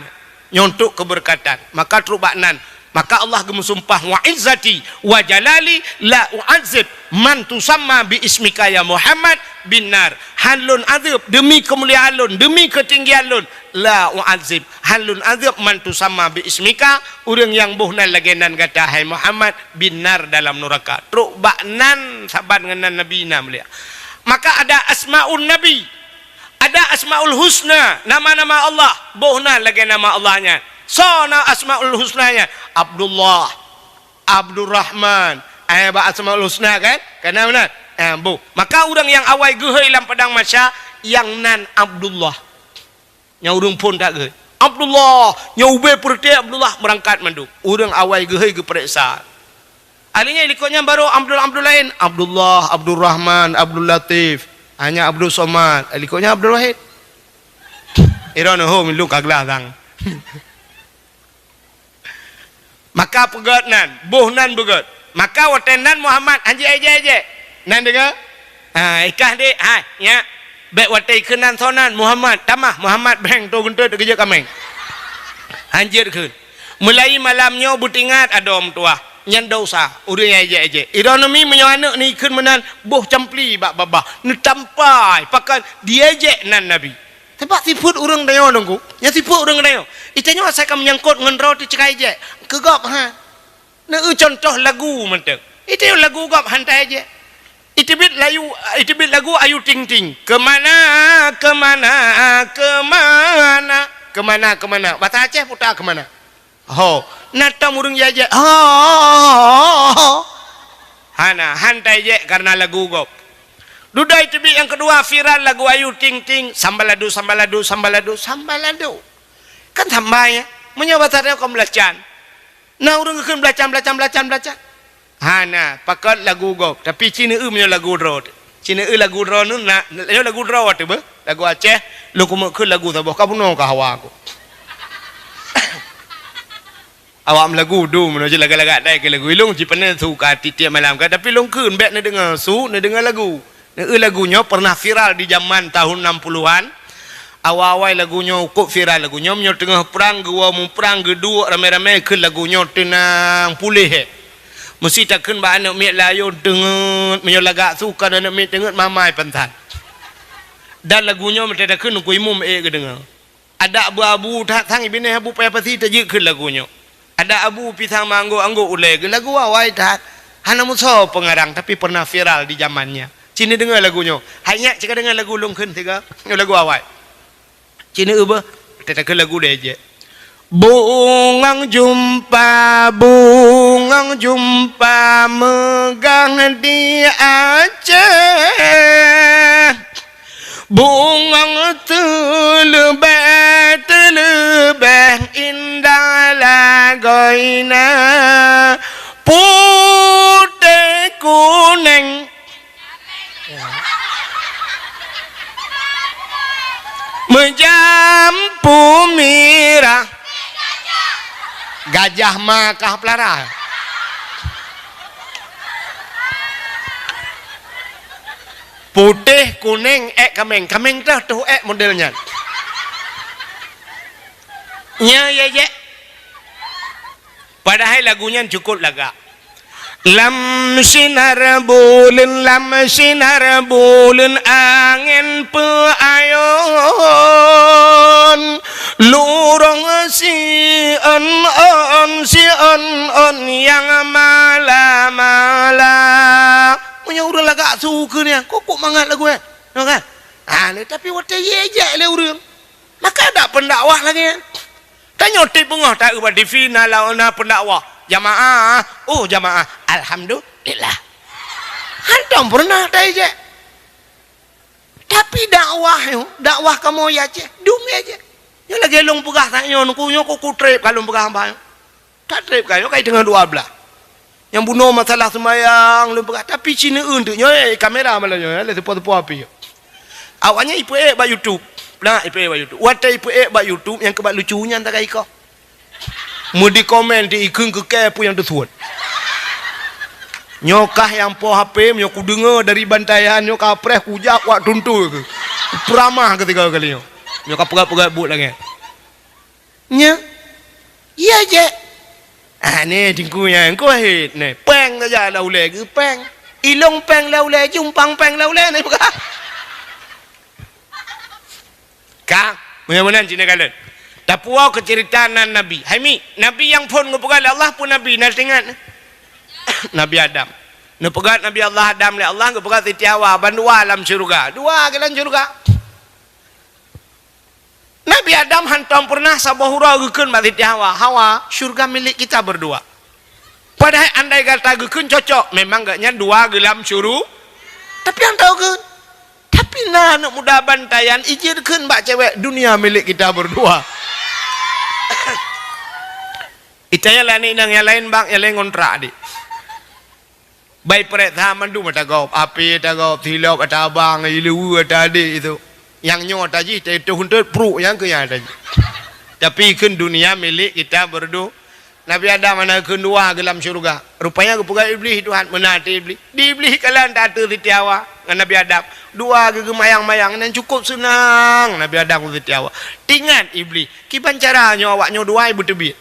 nyontok keberkatan. Maka trubaknan maka Allah gemusumpah wa izzati wa jalali la u'adzib man tusamma bi ismika ya Muhammad bin nar. Halun azab demi kemuliaan lun, demi ketinggian lun, la u'adzib halun azab man tusamma bi ismika, urang yang buhnan lagenan kata hai Muhammad bin nar dalam neraka. Truk baknan saban dengan nabi na mulia. Maka ada asmaul nabi, ada asmaul husna, nama-nama Allah buhnan lagi nama Allahnya. So na asmaul husnanya Abdullah, Abdurrahman, ba asmaul husna kan? Kana benar? Bu. Maka orang yang awai gehei dalam padang masya yang nan Abdullah. Yang urang pun tak gehei. Abdullah, yang ube perti Abdullah berangkat mandu. Urang awai gehei ge periksa. Alinya ikutnya baru Abdul lain, Abdullah, Abdurrahman, Abdul Latif, hanya Abdul Somad, ikutnya Abdul Wahid. Irana ho milu kaglah dang. Maka pegat nan, boh nan begat. Maka watenan Muhammad anji aje. Nan dengar? Ikah dek, ya. Baik watai kenan sonan Muhammad, tamah Muhammad beng tu guntur kerja kameng. Anjir keun. Mulai malamnya butingat adom tua. Nyan dosa, urang aje. Ironomi menyoana ni keun menan boh campli bak babah. Ni tampai pakan diajek nan Nabi. Tempat siput urang dayo nunggu. Nya siput urang dayo. Itanya saya akan menyangkut ngan roti cekai je. Kegap ha. Nah contoh lagu mentek. Itu lagu gap hantai aja. Itu bit lagu ayu ting ting. Kemana. Bahasa Aceh putar kemana. Ho. Nata murung aja. Hana hantai je karena lagu gap. Duda itu bit yang kedua viral lagu ayu ting ting. Sambaladu. Kan tambahnya menyebabkan saya kau belacan. Nah orang akan belacan. Hana pakat lagu gop. Tapi Cina punya lagu draw. Cina lagu draw nu nak lagu draw tu ber. Lagu Aceh. Lu kau ke lagu tu. Kau pun nak hawa aku. Awak lagu du mana je laga-laga dai ke lagu. Ilung cipana suka tiap malam kan. Tapi long kun bet nak dengar nak dengar lagu. Lagunya pernah viral di zaman tahun 60-an. Awal-awal lagunya kok viral lagunya menyo tengah perang gua mu perang gedua ramai-ramai ke lagunya tenang pulih mesti takkan ba anak mek layo denget menyo lagak suka anak mek denget mamai pantan dan lagunya mesti takkan ku imum ke dengar ada abu-abu tang ibine abu payah pasti tajik ke lagunya ada abu pisang manggo anggo ulai ke lagu awai tak hana muso pengarang tapi pernah viral di zamannya Cina dengar lagunya hanya cakap dengar lagu longkeun tiga lagu awai Cina ubah, kita ke lagu dia je. Bungang jumpa megang di Aceh. Bungang telebeh indah lagoina. Putih kuning. Menjampu mirah gajah makah pelara putih kuning kameng tu modelnya ya padahal lagunya cukup laga lam sinar bulan angin peayon lurung si on yang mala punya urang lagak suka ni kok mangat lagu ni kan tapi wate ye le urang maka ada pendakwah lagi tanya tip pengah tak ubah di final lawan pendakwah jamaah alhamdulillah hantam pernah tak je tapi dakwah kamu ya je dumi aja ya lagi long pegah tanya nukunya kok kutrip kalau pegah apa tak trip kayo kai dengan 12 Yang bunuh masalah semayang lu berat tapi Cina untuk nyoy kamera malahnya le tepu-tepu api. Awaknya ipu bak YouTube. Nah, ipu bak YouTube. Watai ipu bak YouTube yang kebak lucunya antara iko. Mudi komen di ikung ke kepu yang tersuat. Nyokah yang po HP nyoku dengar dari bantayan nyokah preh kujak wak tuntu ke. Peramah ketika kali nyo. Nyokah pegat-pegat but lagi. Nya. Iya je. Ah ni tingkunya engkau hit ni. Peng saja lau le ke peng. Ilong peng lau le jumpang peng lau le ni bukan. Kang, mana-mana Cina kalian. Tapuau keceritaan Nabi. Haimi, Nabi yang pun ngepegat Allah pun Nabi. Nak ingat. Nabi Adam. Ngepegat Nabi Allah Adam le Allah ngepegat Siti Hawa bandua alam syurga. Dua ke dalam syurga. Nabi Adam hantam pernah sabahura gekeun mak Siti Hawa. Hawa, syurga milik kita berdua. Padahal andai kata gekeun cocok, memang gaknya dua gelam syuru. Tapi yang tahu ke? Tapi nah anak muda bantayan ijirkeun mbak cewek dunia milik kita berdua. Itanya lah ni nang yang lain bang, yang lain kontrak dik. Baik peret sama tu mata gop, api tak gop, silap ada abang, ilu ada adik itu. Yang nyot aja, itu hunter pro yang ke yang ada. Tapi kan dunia milik kita berdua. Nabi Adam mana kedua gelam syurga. Rupanya kepugai iblis Tuhan menati iblis. Di iblis kalian tak tu Siti Hawa dengan Nabi Adam. Dua gegemayang-mayang dan cukup senang Nabi Adam dengan Siti Hawa. Tingat iblis. Kipan caranya awaknya dua ibu tebit.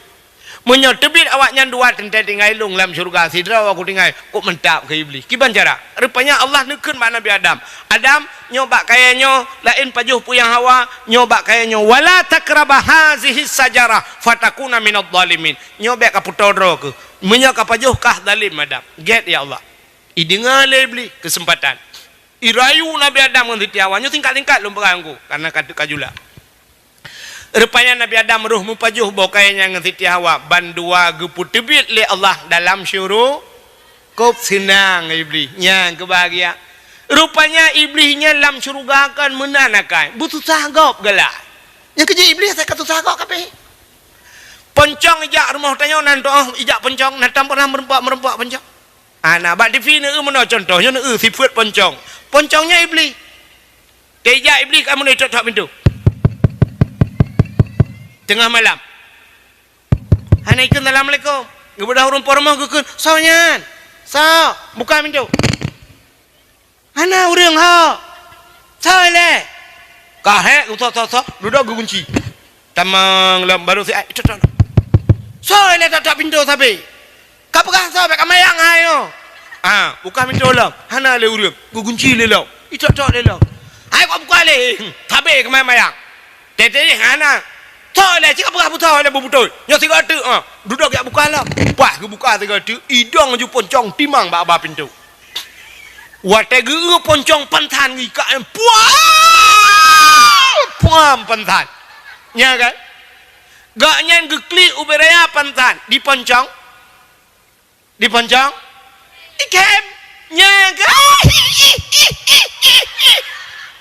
Menyo tebit awaknya dua tentai tinggal ilung dalam syurga. Sidra aku tinggal kok mentap ke iblis. Kipan cara? Rupanya Allah neken mak Nabi Adam. Adam nyoba kayanya lain pajuh puyang Hawa nyoba kayanya wala takrabah hazihi sajarah fatakuna minadh dhalimin. Nyoba ka putodro ke. Menyo ka pajuh kah zalim Adam. Get ya Allah. Idengar le iblis kesempatan. Irayu Nabi Adam dengan Siti Hawa nyo tingkat-tingkat lu berangku karena kata kajula. Rupanya Nabi Adam ruh mupajuh bokainya dengan Siti Hawa bandua geput tebit le Allah dalam syurga kop senang iblis yang kebahagia. Rupanya iblisnya dalam syurga akan menanakan butuh sahagop galak. Yang kerja iblis saya kata sahagop kape. Poncong ijak rumah tanya nanto ijak poncong natam pernah merempak poncong. Ana bak TV ni mana contohnya ni sifat poncong. Poncongnya iblis. Dia ijak iblis kamu ni tok pintu. Tengah malam. Hanaikan Assalamualaikum. Gebedah urun pormoh gekun. Sawnyan. Saw, buka pintu. Hana urang ha. Saw le. Kahek utok duduk kunci. Tamang lam baru si ai tok. Saw le tak pintu sabe. Ka pegang saw ka mayang hayo. Ah, buka pintu lam. Hana le urang. Kunci le lam. Itok le lam. Ai kau buka le. Sabe ka mayang. Tete hana. Toilet cakap buka toilet betul. Yang tiga tu duduk yak buka lah. Pas ke buka tiga tu idong ju poncong timang ba pintu. Wate ge poncong pantan gi ka puam pantan. Nya kan? Gak nyen ge klik uberaya pantan di poncong. Di poncong. Ikem. Nya kan?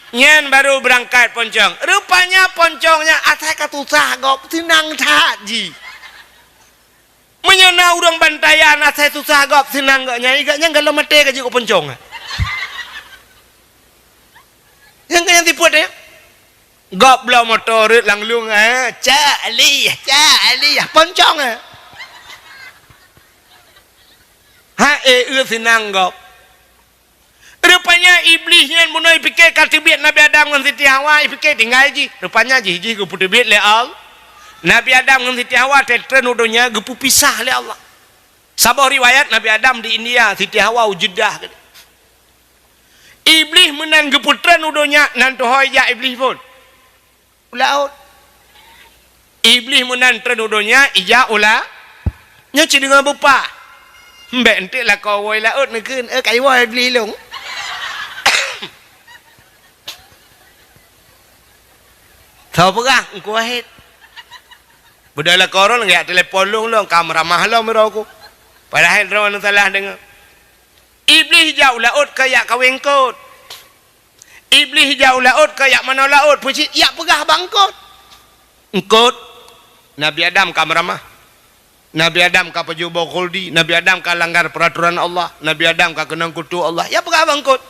Nyen baru berangkat poncong. Rupanya poncongnya atai katusah gop senang taji. Menyana urang bantayan atai susah gop senang gaknya. Igaknya kalau mate kaji ko poncong. Yang kaya tipu dia. Gop belau motor langlung Cak aliyah poncong Ha senang gop. Rupanya iblisnya mulai fikir katibit Nabi Adam dengan Siti Hawa fikir tinggal ji. Rupanya ji gepu tebit le Allah. Nabi Adam dengan Siti Hawa tetren udonya gepu pisah le Allah. Sabah riwayat Nabi Adam di India, Siti Hawa Jeddah. Iblis menan gepu tren udonya nanti hoya iblis pun. Ulaut. Iblis menan tren udonya ija ula. Nya ci dengan bapa. Mbek entik lah kau woi laut nekeun kai woi iblis long. Tahu perang engkau ahit. Budala koron enggak telepon long kamera mahal merauku. Padahal rawan salah dengar. Iblis jauh laut kayak kawengkot. Iblis jauh laut kayak mana laut pucit ya pegah bangkot. Engkot Nabi Adam kamera mah. Nabi Adam ka pajuba khuldi, Nabi Adam ka langgar peraturan Allah, Nabi Adam ka kena kutu Allah. Ya pegah bangkut.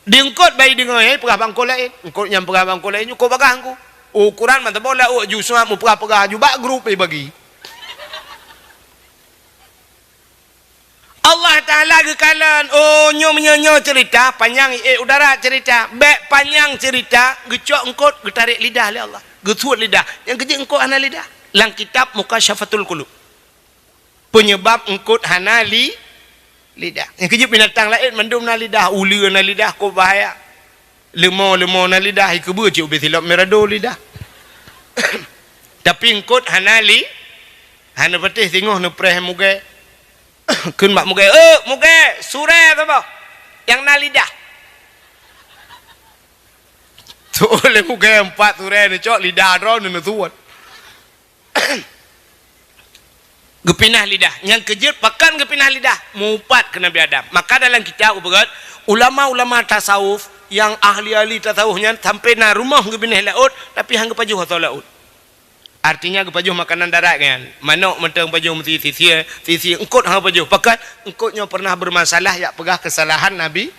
Diengkut bayi dengar pegah bangkut lain. Engkut yang pegah bangkut lain nyukup bagah aku. Ukuran mantap bola ju semua mu pegah juga grup bagi. Allah Ta'ala kekalan nyo cerita panjang udara cerita bek panjang cerita gecok engkot getarik lidah oleh Allah getuat lidah yang kerja engkot hana lidah lang kitab Mukasyafatul Qulub penyebab engkot hana lidah yang kerja binatang lain mendum na lidah ula na lidah kau bahaya lemau na lidah ikebur cik ubi silap merado lidah tapi engkot hana patih tengok nu preh mugai kun mak muge sure tu apa yang nalidah tu oleh muge 4 sure ni cok lidah ro nu tuan gepinah lidah yang kejut pakan gepinah lidah mupat ke Nabi Adam maka dalam kitab ubegat ulama-ulama tasawuf yang ahli-ahli tasawufnya sampai na rumah gepinah laut tapi hang pajuh atau laut artinya kepajuh makanan darat kan manuk mentang pajuh mesti sisi engkut hang pajuh pakat engkutnya pernah bermasalah ya pegah kesalahan Nabi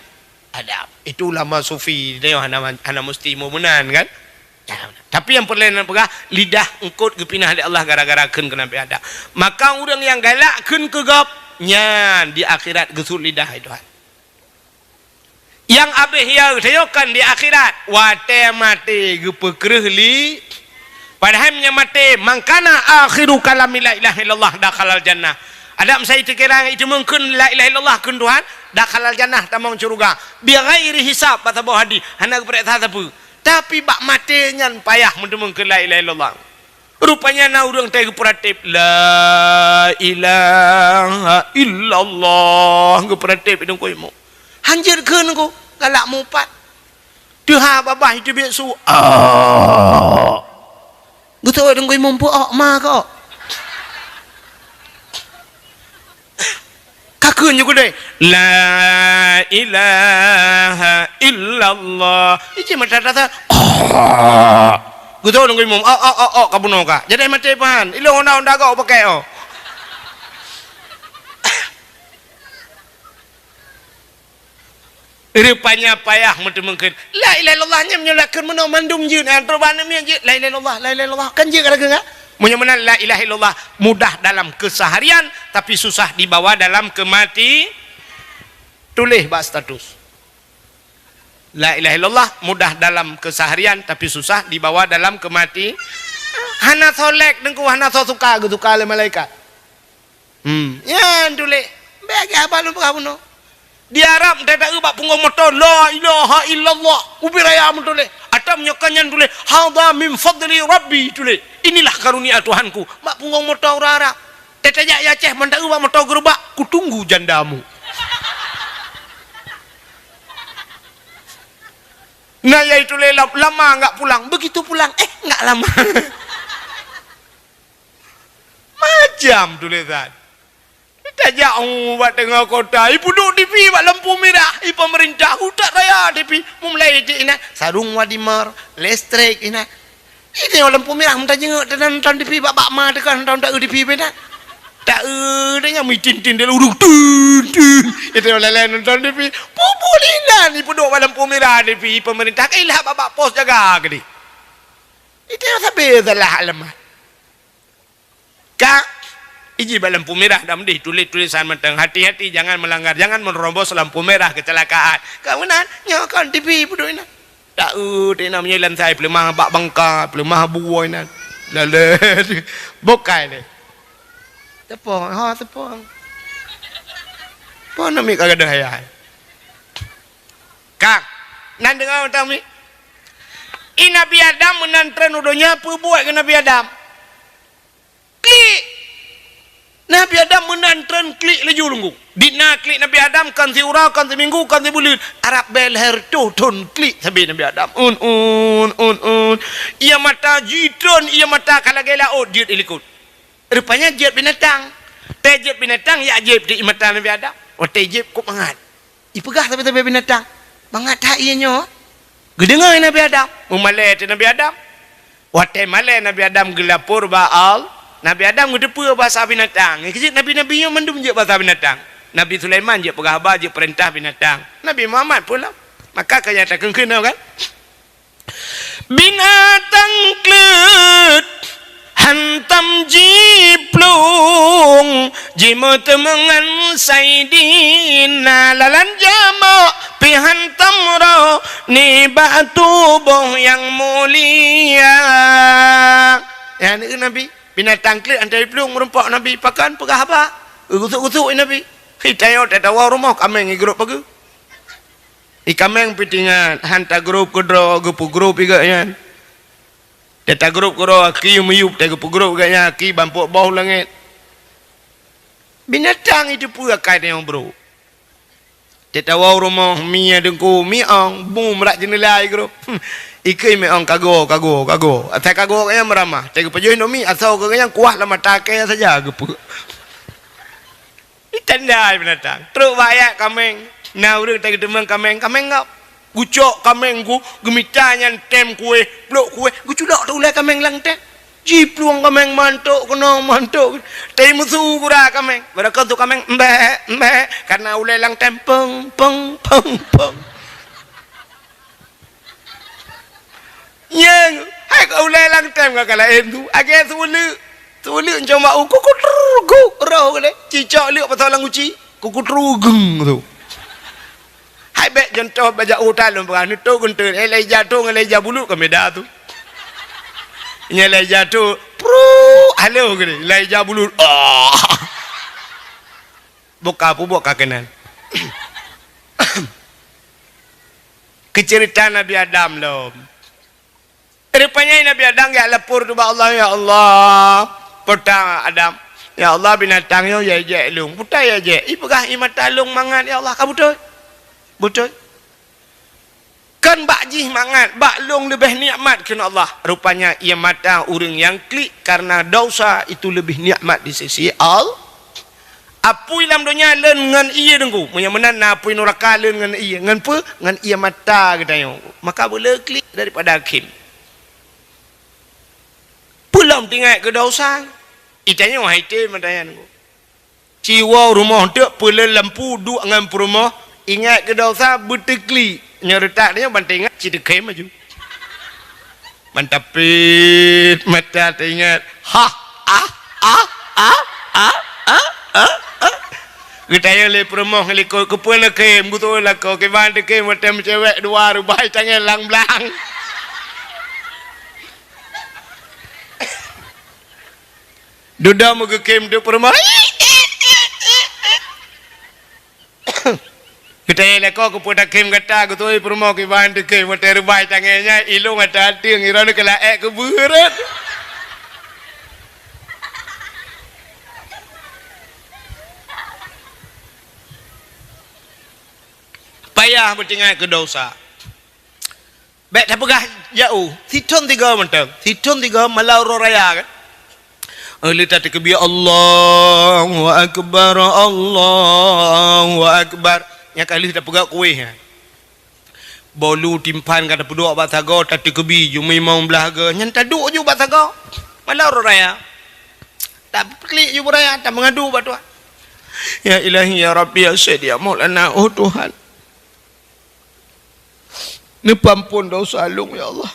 Adam itu ulama sufi dia hana mesti mu'minan kan ya, tapi yang perlainan pegah lidah engkut gepinah di Allah gara-gara keun ke Nabi Adam maka orang yang galak keun ke gap nyan di akhirat gesut lidah itu yang abih ya tayokan di akhirat wate mati gepekreh li padahal mati mangkana akhiru kalami la ilaha illallah dakhalal jannah ada saya terkira itu mungkin la ilaha illallah kun Tuhan dakhalal jannah tamang surga bi ghairi hisab kata bahwa hadis hana berita apa tapi bak mati nyan payah mungkin la ilaha illallah rupanya na urang teh geperatip la ilaha illallah geperatip itu ko imo hanjir keun ko galak mupat deha babah itu bisu betul dong gue mampu ma kok kakun juga deh la ilaha illallah ini macam kata betul dong gue mampu kamu noka jadi macam pan ilo honda kau pakai rupanya payah mungkin la ilaha illallah nya menyalakan menau mandum jeun antrobana mi je la ilaha illallah kan je kata enggak menyemenan la ilaha illallah mudah dalam keseharian tapi susah dibawa dalam kemati tulis bak status la ilaha illallah mudah dalam keseharian tapi susah dibawa dalam kemati hana solek dengku hana suka gitu kale malaikat ya tulis bagi apa lu kamu di Arab tidak ubah punggung motor la ilaha illallah ubiraya mutule atam nyokanyan tule hadza min fadli rabbi tule inilah karunia Tuhanku mak punggung motor Arab tetejak ya ceh mendak ubah motor gerobak kutunggu jandamu nah ya itu lama enggak pulang begitu pulang enggak lama macam tulisan kita jauh buat tengah kota ibu duduk TV buat lampu merah ibu pemerintah hutan raya TV mulai ina sarung wadimar listrik ina ini lampu merah minta jenguk dan nonton TV bak ma tekan nonton tak TV bena tak dia mitin tin dia uruk tun itu lain nonton TV populinan ibu duduk buat lampu merah TV pemerintah kailah bak pos jaga gede itu sampai salah alamat kak iji lampu merah dah mendih tulisan mentang hati-hati jangan melanggar jangan menerobos lampu merah kecelakaan kawanan nyokan TV puduina tak dia namanya lantai pelemah bak bangka pelemah buoinan lale bokai ni tepung tepung pon mi kagak ada hayai kak nan dengar tami Nabi Adam menantren udonya apa buat ke Nabi Adam klik Nabi Adam menantren klik laju lunggu. Dina klik Nabi Adam kan si urau kan si minggu kan si bulan. Arab belher ton klik sampai Nabi Adam. Ia mata jidron, ia mata kalagela jid ilikut. Rupanya jid binatang. Tejid binatang ya jid di mata Nabi Adam. Tejid kok mangat. Ipegah tapi binatang. Mangat tak ianya. Gedengar Nabi Adam. Umalai Nabi Adam. Watai malai Nabi Adam gelapur ba'al Nabi Adam ngedepa bahasa binatang. Kecil Nabi-Nabi yang mendum je bahasa binatang. Nabi Sulaiman je pegahbar je perintah binatang. Nabi Muhammad pula. Maka kaya tak kena kan? Binatang klet hantam jiplung jima temengan saidina lalan jama pihantam ro ni batu boh yang mulia. Ya ni Nabi binatang klet antai pelung merempak Nabi pakan pegah apa gusuk-gusuk Nabi hitayo tak tahu rumah kameng grup pagi ikameng pitingan hantar grup kedro gupu grup juga yan data grup kedro aki meyup tak gupu grup gaknya aki bampuk bawah langit binatang itu pun akan yang bro tak tahu rumah mia dengku miang boom rak jenela grup ikai miang kago atas kago kaya meramah tak gupu join mi asal kaya kuat lama takai saja gupu tanda binatang teruk bayak kameng nah urang tak demang kameng ngap gucok kameng gu gemitanya tem kue blok kue gu culak tu lah kameng lang tem jipluang kameng mantuk kena mantuk tei musuh gura kameng berakal tu kameng mbe karena ulai lang tem peng yang hai ka ulai lang tem ka kalain tu age Sulu cuma kukutrugu roh kale cicak liuk pasal lang uci kukutrugeng tu. Hai bet contoh baca utal lumpang ni tu guntur elai jatuh ngelai jabulu ke meda tu. Nyelai jatuh pru halo kale elai jabulu. Buka kenan. Keceritaan Nabi Adam lom. Rupanya Nabi Adam ya lapor tu Allah ya Allah. Petang Adam ya Allah binatang yo ya lung putai ya je ipegah imata lung mangan ya Allah ka betul kan bakji mangan bak lung lebih nikmat kena Allah rupanya ia mata urang yang klik karena dosa itu lebih nikmat di sisi Allah apui lam dunia len ngan iya dengku punya menan apui neraka len ngan iya ngan pe ngan ia mata katanya maka boleh klik daripada hakim pulang tinggal ke dosa itanya wahai te madayan ku ciwa rumah tu pula lampu duk ngan rumah ingat ke dosa bertekli nyeretak dia bantai ingat cidekai maju mantapit mata teringat kita yang le rumah le ko kepala kem betul lah ko ke bantai kem macam cewek dua rubai tangan lang-lang Duda mau kem dia permai. Kita elak kau pada kem kata aku tu permai ke bahan tu kem mata rubai tangannya ilung ada hati yang irau nak laek ke berat. Payah bertinggal ke dosa. Baik tak pegah jauh. Siton tiga mentang. Siton tiga malau raya kan. Lita takbir Allahu akbar yang kali kita pegang kuih ya. Bolu timpan kata peduk batago tak takbir ju memang belaga nyan taduk ju batago malau raya tak klik ju raya tak mengadu batu ya ilahi ya rabbi ya sayyidi ya maulana oh Tuhan ni pampun dosa alung ya Allah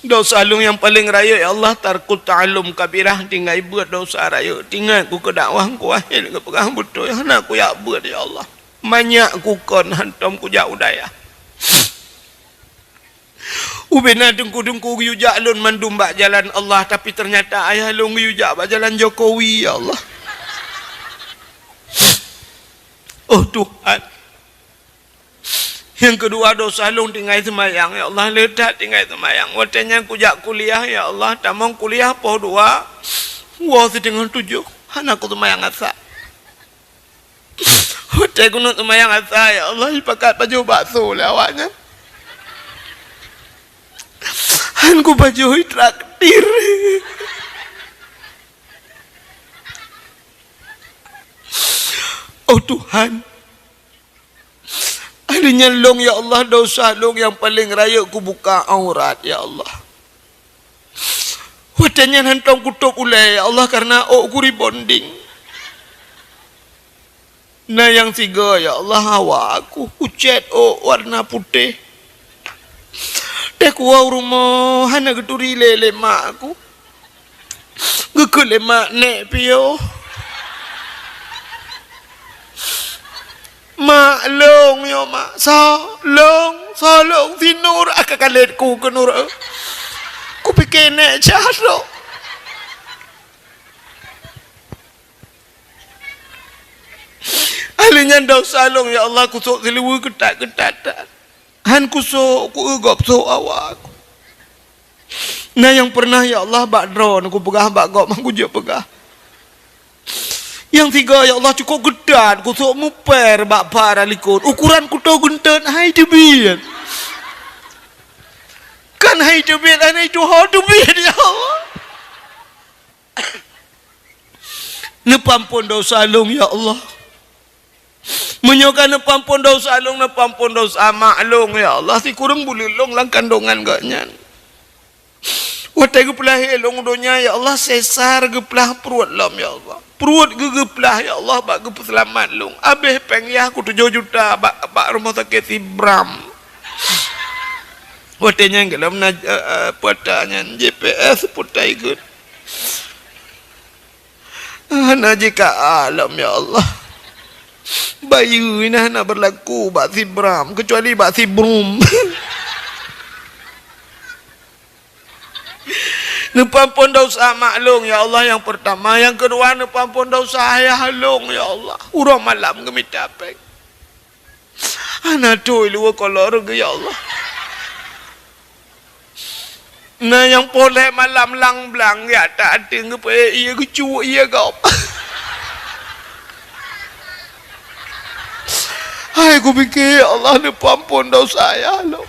dosa alung yang paling raya ya Allah tarkut ta'alum kabirah tinggal buat dosa raya tinggal ku ke dakwah ku ahil ke pegang betul ya nak ku ya buat ya Allah banyak ku kon hantam ku jauh daya ubena dengku yu jalun mandum bak jalan Allah tapi ternyata ayah lung yu jak bak jalan Jokowi ya Allah oh Tuhan yang kedua dosa lung tinggal semayang ya Allah letak tinggal semayang watanya kujak kuliah ya Allah tamang kuliah po dua wah setengah 7 anak ku semayang asa watanya ku nak semayang asa ya Allah ipakat baju bakso lawaknya aku baju traktir oh Tuhan adanya long ya Allah dosa long yang paling raya ku buka aurat ya Allah Padanya hantong kutuk ulai ya Allah karena ku rebonding. Nah yang tiga ya Allah hawa aku kucet warna putih. Dek wau rumah hana geturi lele mak aku. Gekele mak nek pio. Mak long yo mak salong tinur akakaletku ke nur. Ku pikir nek jaro. Alinya ndau salong ya Allah kusuk selewu ketat-ketatan. Han kusuk ku egop sok awak. Nah yang pernah ya Allah bak drone ku pegah bak gop aku je pegah. Yang tiga ya Allah cukup gedan kusuk muper bak para likut. Ukuran ku tau genten hai debian. Kan hai debian anai tu ho debian ya Allah. Nepampun dosa long ya Allah. Menyokan nepampun dosa long nepampun dosa maklong ya Allah si kurang bulilong lang kandungan ganyan. Watai geplah elong donya ya Allah sesar geplah perut lam ya Allah. Perut gegeplah ya Allah bak gep selamat long. Abeh pengyah ku 7 juta bak rumah sakit Ibram. Watainya gelam patanya GPS putai good. Najika alam ya Allah. Bayu ini nak berlaku bak si Bram kecuali bak si Brum. Nepampun dosa maklong ya Allah yang pertama, yang kedua nepampun dosa ayah long ya Allah. Urang malam gemitapek. Ana tu lu kolor ya Allah. Nah yang poleh malam lang blang ya tak ada ngepe iya kecu iya gop. Hai ku fikir Allah nepampun dosa saya lo.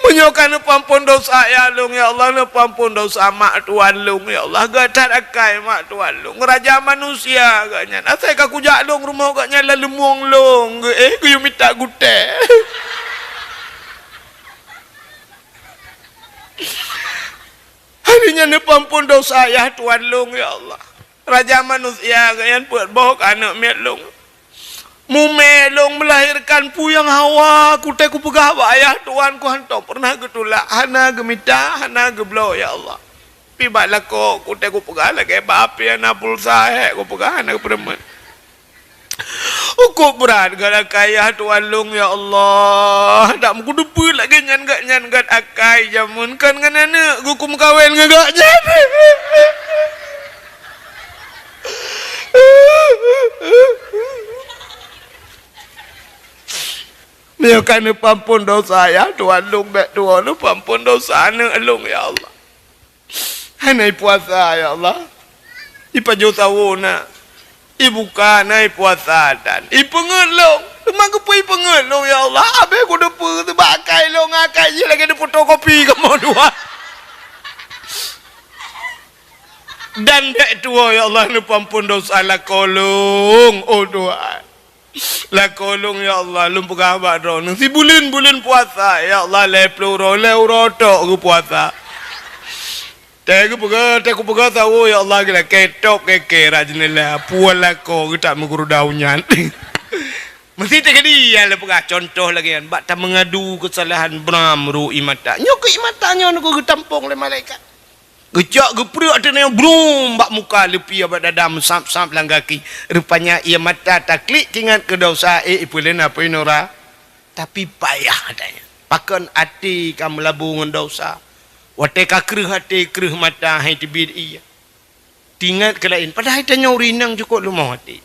Menyokan nepampun dosa saya lo ya Allah nepampun dosa mak tuan lo ya Allah gatat akai mak tuan lo raja manusia agaknya. Asai ka ku jak long rumah agaknya la lemong long ku yo minta gute. Harinya nepampun dosa ya tuan lo ya Allah. Raja manusia agaknya buat bohok anak met long. Mumelong melahirkan puyang hawa kutai ku pegah ayah tuan ku hantar pernah getulak hana gemita hana geblo ya Allah pi balako kutai ku pegah lagi bapi ana pulsa ku pegah hana preman uku berat gara kaya tuan long ya Allah dak mu depu lagi nyan gat akai jamun kan nganana gukum kawin ngagak nyan. Dia kan nepampun dosa ya tuan long bek tuan nepampun dosa anak long ya Allah. Hanai puasa ya Allah. Ipaju tawuna. Ibuka nai puasa dan ipengelong. Memang kepi pengelong ya Allah. Abe ku depu tu bakai long akai je lagi de fotokopi ke mau dua. Dan bek tua ya Allah nepampun dosa la kolong oh tuan. La kolong ya Allah lum pegah bak drone si bulan puasa ya Allah le pluro tok ku puasa te ku pegah tahu ya Allah gila ketok keke rajnela puala ko kita menguru daunyan mesti te kedi ya le pegah contoh lagi kan bak ta mengadu kesalahan Bram ru imata nyok imatanya ku getampong le malaikat gejak geprek ada yang brum bak muka lepi abad dadam samp lang kaki rupanya ia mata taklik ingat ke dosa ipulen apa inora tapi payah adanya pakan hati kamu labung dosa wate ka kreh hati kreh mata hai tibid ia tingat ke lain padahal tanya urinang cukup lumah hati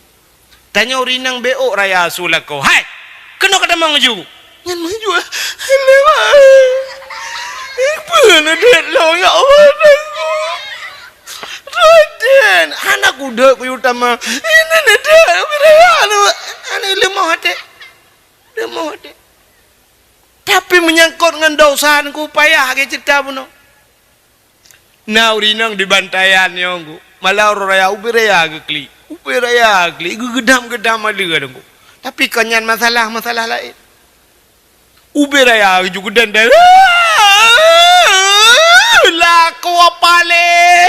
tanya urinang beok raya sulako hai kena kada mangju ngan mangju lewa Pernah deadlock ya Allah aku. Raden, anak kuda ku utama. Ini ada, anak lemah hati. Tapi menyangkut dengan dosaanku payah ke cerita puno. Nah urinang di bantayan yongku. Malah raya ubiraya gekli. Gedam-gedam ada kadangku. Tapi kanyan masalah lain. Ubiraya juga dan lak takwa pale.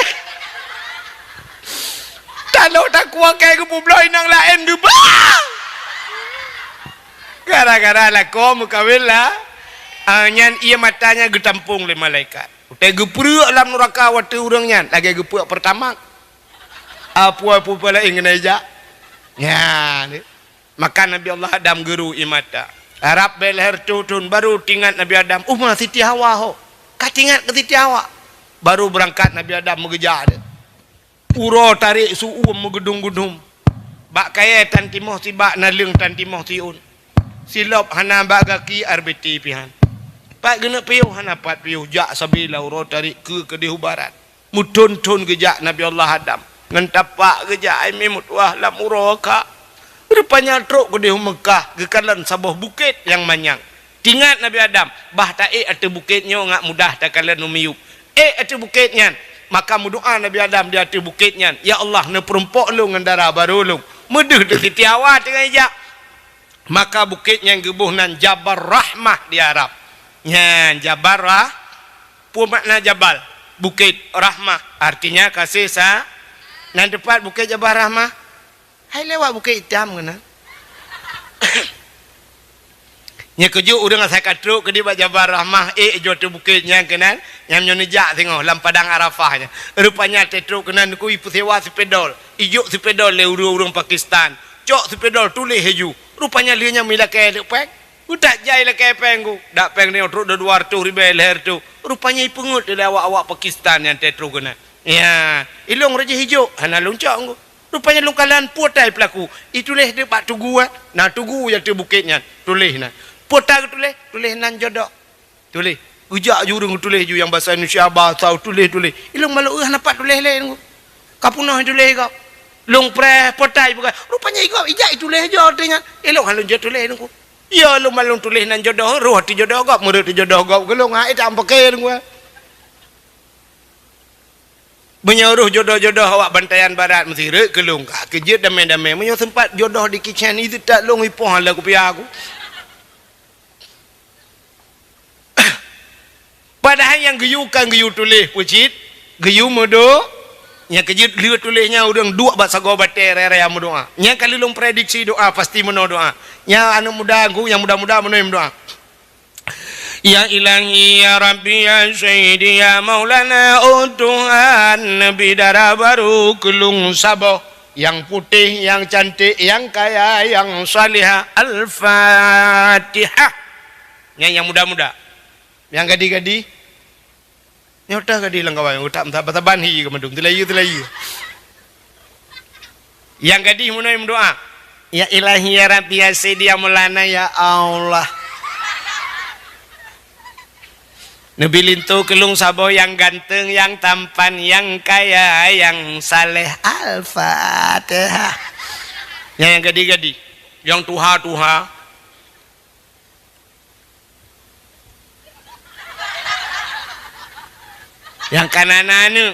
Kalau takwa kayak kepubloi nang lain juga. Gara-gara lah kau mukawin lah. Nyan ia matanya getampung oleh malaikat. Utai gepruk dalam neraka waktu orangnya. Lagi gepruk pertama. Apa-apa pula ingin aja. Ya, maka Nabi Allah Adam guru imata. Harap belher tutun baru tinggal Nabi Adam. Umah Siti Hawa ho. Katingat ke Siti Hawa. Baru berangkat Nabi Adam mengejar dia. Uro tarik su'u megedung-gedung. Bak kaya tan timoh si bak nalung tan timoh siun. Silop hana bak kaki arbeti pihan. Pak gena piuh hana pat piuh jak sabila uro tarik ke dihu barat. Mutun-tun gejak Nabi Allah Adam. Ngentapak gejak ai memut wah lam uro ka. Rupanya truk ke dihu Mekah gekalan sabah bukit yang manyang. Tingat Nabi Adam, bah tae ate bukitnya ngak mudah takalan numiyup. Ate bukitnya. Maka berdoa Nabi Adam di atas bukitnya. Ya Allah, ne perumpok lu ngendara baru lu. Medeh de Siti Hawa tengah ijak. Maka bukitnya gebuh nan Jabal Rahmah di Arab. Nya Jabal pun makna Jabal. Bukit Rahmah. Artinya kasih sa. Nan depan bukit Jabal Rahmah. Hai lewat bukit hitam kena. Nya keju urang saya katruk ke di Jabal Rahmah jo tu bukitnya kenan yang nyonejak tengok lam padang Arafahnya. Rupanya tetruk kenan ku ipu sewa sepedol. Ijuk sepedol le urang Pakistan. Cok sepedol tulis heju. Rupanya lianya mila ke peng. Udak jai le ke peng ku. Dak peng ni truk 200 ribu leher tu. Rupanya ipungut de awak-awak Pakistan yang tetruk kenan. Ya, ilung raja hijau hana loncak ku. Rupanya lungkalan putai pelaku. Itulah dia pak tugu nah tugu yang tu bukitnya. Tulis nah. Putar tulis nan jodoh. Tulis. Ujak jurung tulis ju yang bahasa Indonesia bahasa tulis. Ilung malu nampak tulis lain ku. Kapunah tulis kau. Long pre potai bukan. Rupanya ikau ijak tulis jo artinya. Ilung halun je tulis ku. Ya lu malung tulis nan jodoh, roh ti jodoh kau, murid ti jodoh kau. Gelung ai tak pakai ku. Menyuruh jodoh-jodoh awak Bantayan Barat mesti rek gelung ka kejut damai-damai menyo sempat jodoh di kitchen itu tak long ipoh lah ku pia aku. Padahal yang geyukan geyu tulis pucit, geyu modo yang kejut liu tulisnya urang dua bahasa go bater raya doa. Nya kali long prediksi doa pasti meno doa. Nya anu muda aku yang muda-muda meno doa. Ya Ilahi ya Rabbi ya Sayyidi ya Maulana oh Tuhan Nabi darah baru kelung saboh yang putih yang cantik yang kaya yang salihah Al-Fatihah. Yang muda-muda yang gadi-gadi nyota gadi lang kawai utak taban hi ke medung telayu yang gadi munai doa ya Ilahi ya Rabbi ya Sayyidi ya Maulana ya Allah Nabi lintu kelung sabo yang ganteng, yang tampan, yang kaya, yang saleh Al-Fatihah. Yang gadi-gadi, yang tuha-tuha. Yang kanan-anu,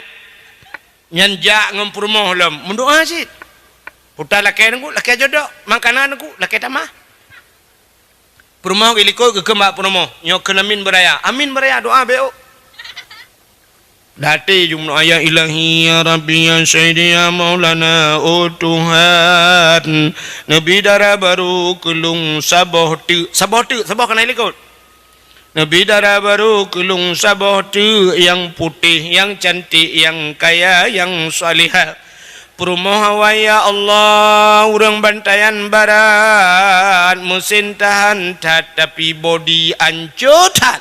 yang jak ngempurmoh lem, mendoa sih. Putar laki nunggu, laki jodoh, makanan nunggu, laki tamah. Perumah iliko ke kembak perumah nyok kenamin beraya amin beraya doa beo dati jumlah ayat Ilahi ya Rabbi ya Sayyidi ya Maulana oh Tuhan Nabi darah baru kelung saboh tu kena iliko Nabi darah baru kelung saboh tu yang putih yang cantik yang kaya yang salihah Perumoh ya Allah urang Bantayan Barat mesin tahan tapi body ancutan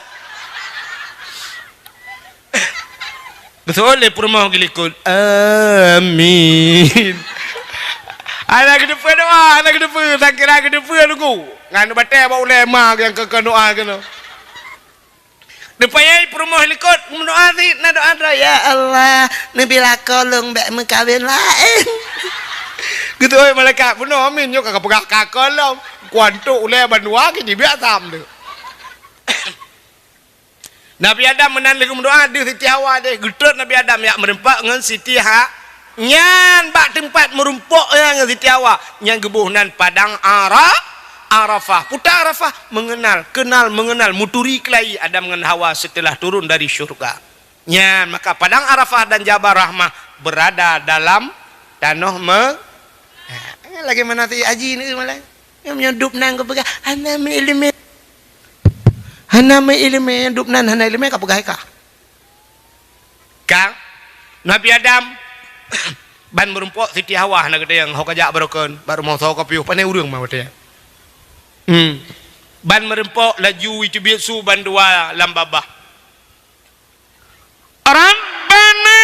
betul le perumoh gilikul amin anak kedepan doa anak kedepan tak kira kedepan aku ngan batai bau lema yang ke doa kena Depayai perumoh likut mendoa ti na doa ya Allah nabi lakolong bek mekawin lain. Gitu oi malaikat beno amin yo kagak pegak kakolong kuantu ule banua ki dibiak tam de. Nabi Adam menan lagi mendoa di Siti Hawa de gedut Nabi Adam ya merempak ngan Siti Ha nyan bak tempat merumpok yang Siti Hawa yang gebuh nan padang Arafah, putar Arafah mengenal muturi kelai Adam dengan Hawa setelah turun dari syurga. nya maka padang Arafah dan Jabal Rahmah berada dalam tanah lagi mana tu haji ni malah yang menyedup nang ke pegang hana me ilmu dup nan hana ilmu ka pegang ka kang Nabi Adam ban merumpok Siti Hawa na gede yang hokajak barokeun baru mau saw kapiu panai urang mah teh ban merumpok laju itu bisu ban dua lambabah Rabbana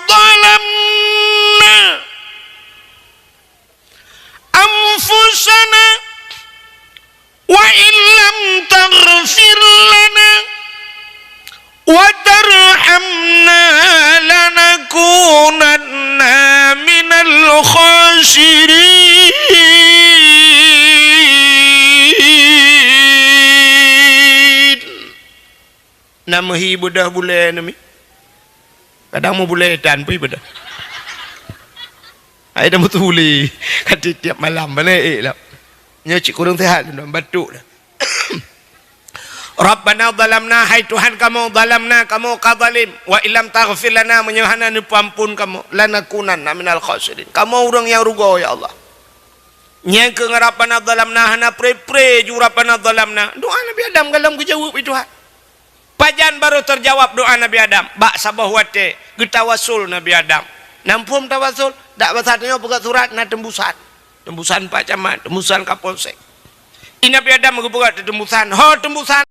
dhalamna anfusana wa illam taghfir lana wa tarhamna lanakunanna minal khasirin. Nama hi budah boleh nami kadang mau boleh dan pun budah ai dah betul boleh kata tiap malam balik lah nya cik kurang sehat dan batuk dah Rabbana zalamna hai Tuhan kamu zalamna kamu kadzalim wa illam taghfir lana menyahana ni ampun kamu lanakunanna minal khasirin kamu orang yang rugo ya Allah nya ke Rabbana zalamna hana pre ju Rabbana zalamna doa Nabi Adam galam ku jawab itu Tuhan pajan baru terjawab doa Nabi Adam bak sabah wate getawasul Nabi Adam nampum tawasul dak basatnya buka surat na tembusan Pak Camat tembusan Kapolsek ini Nabi Adam buka tembusan ho tembusan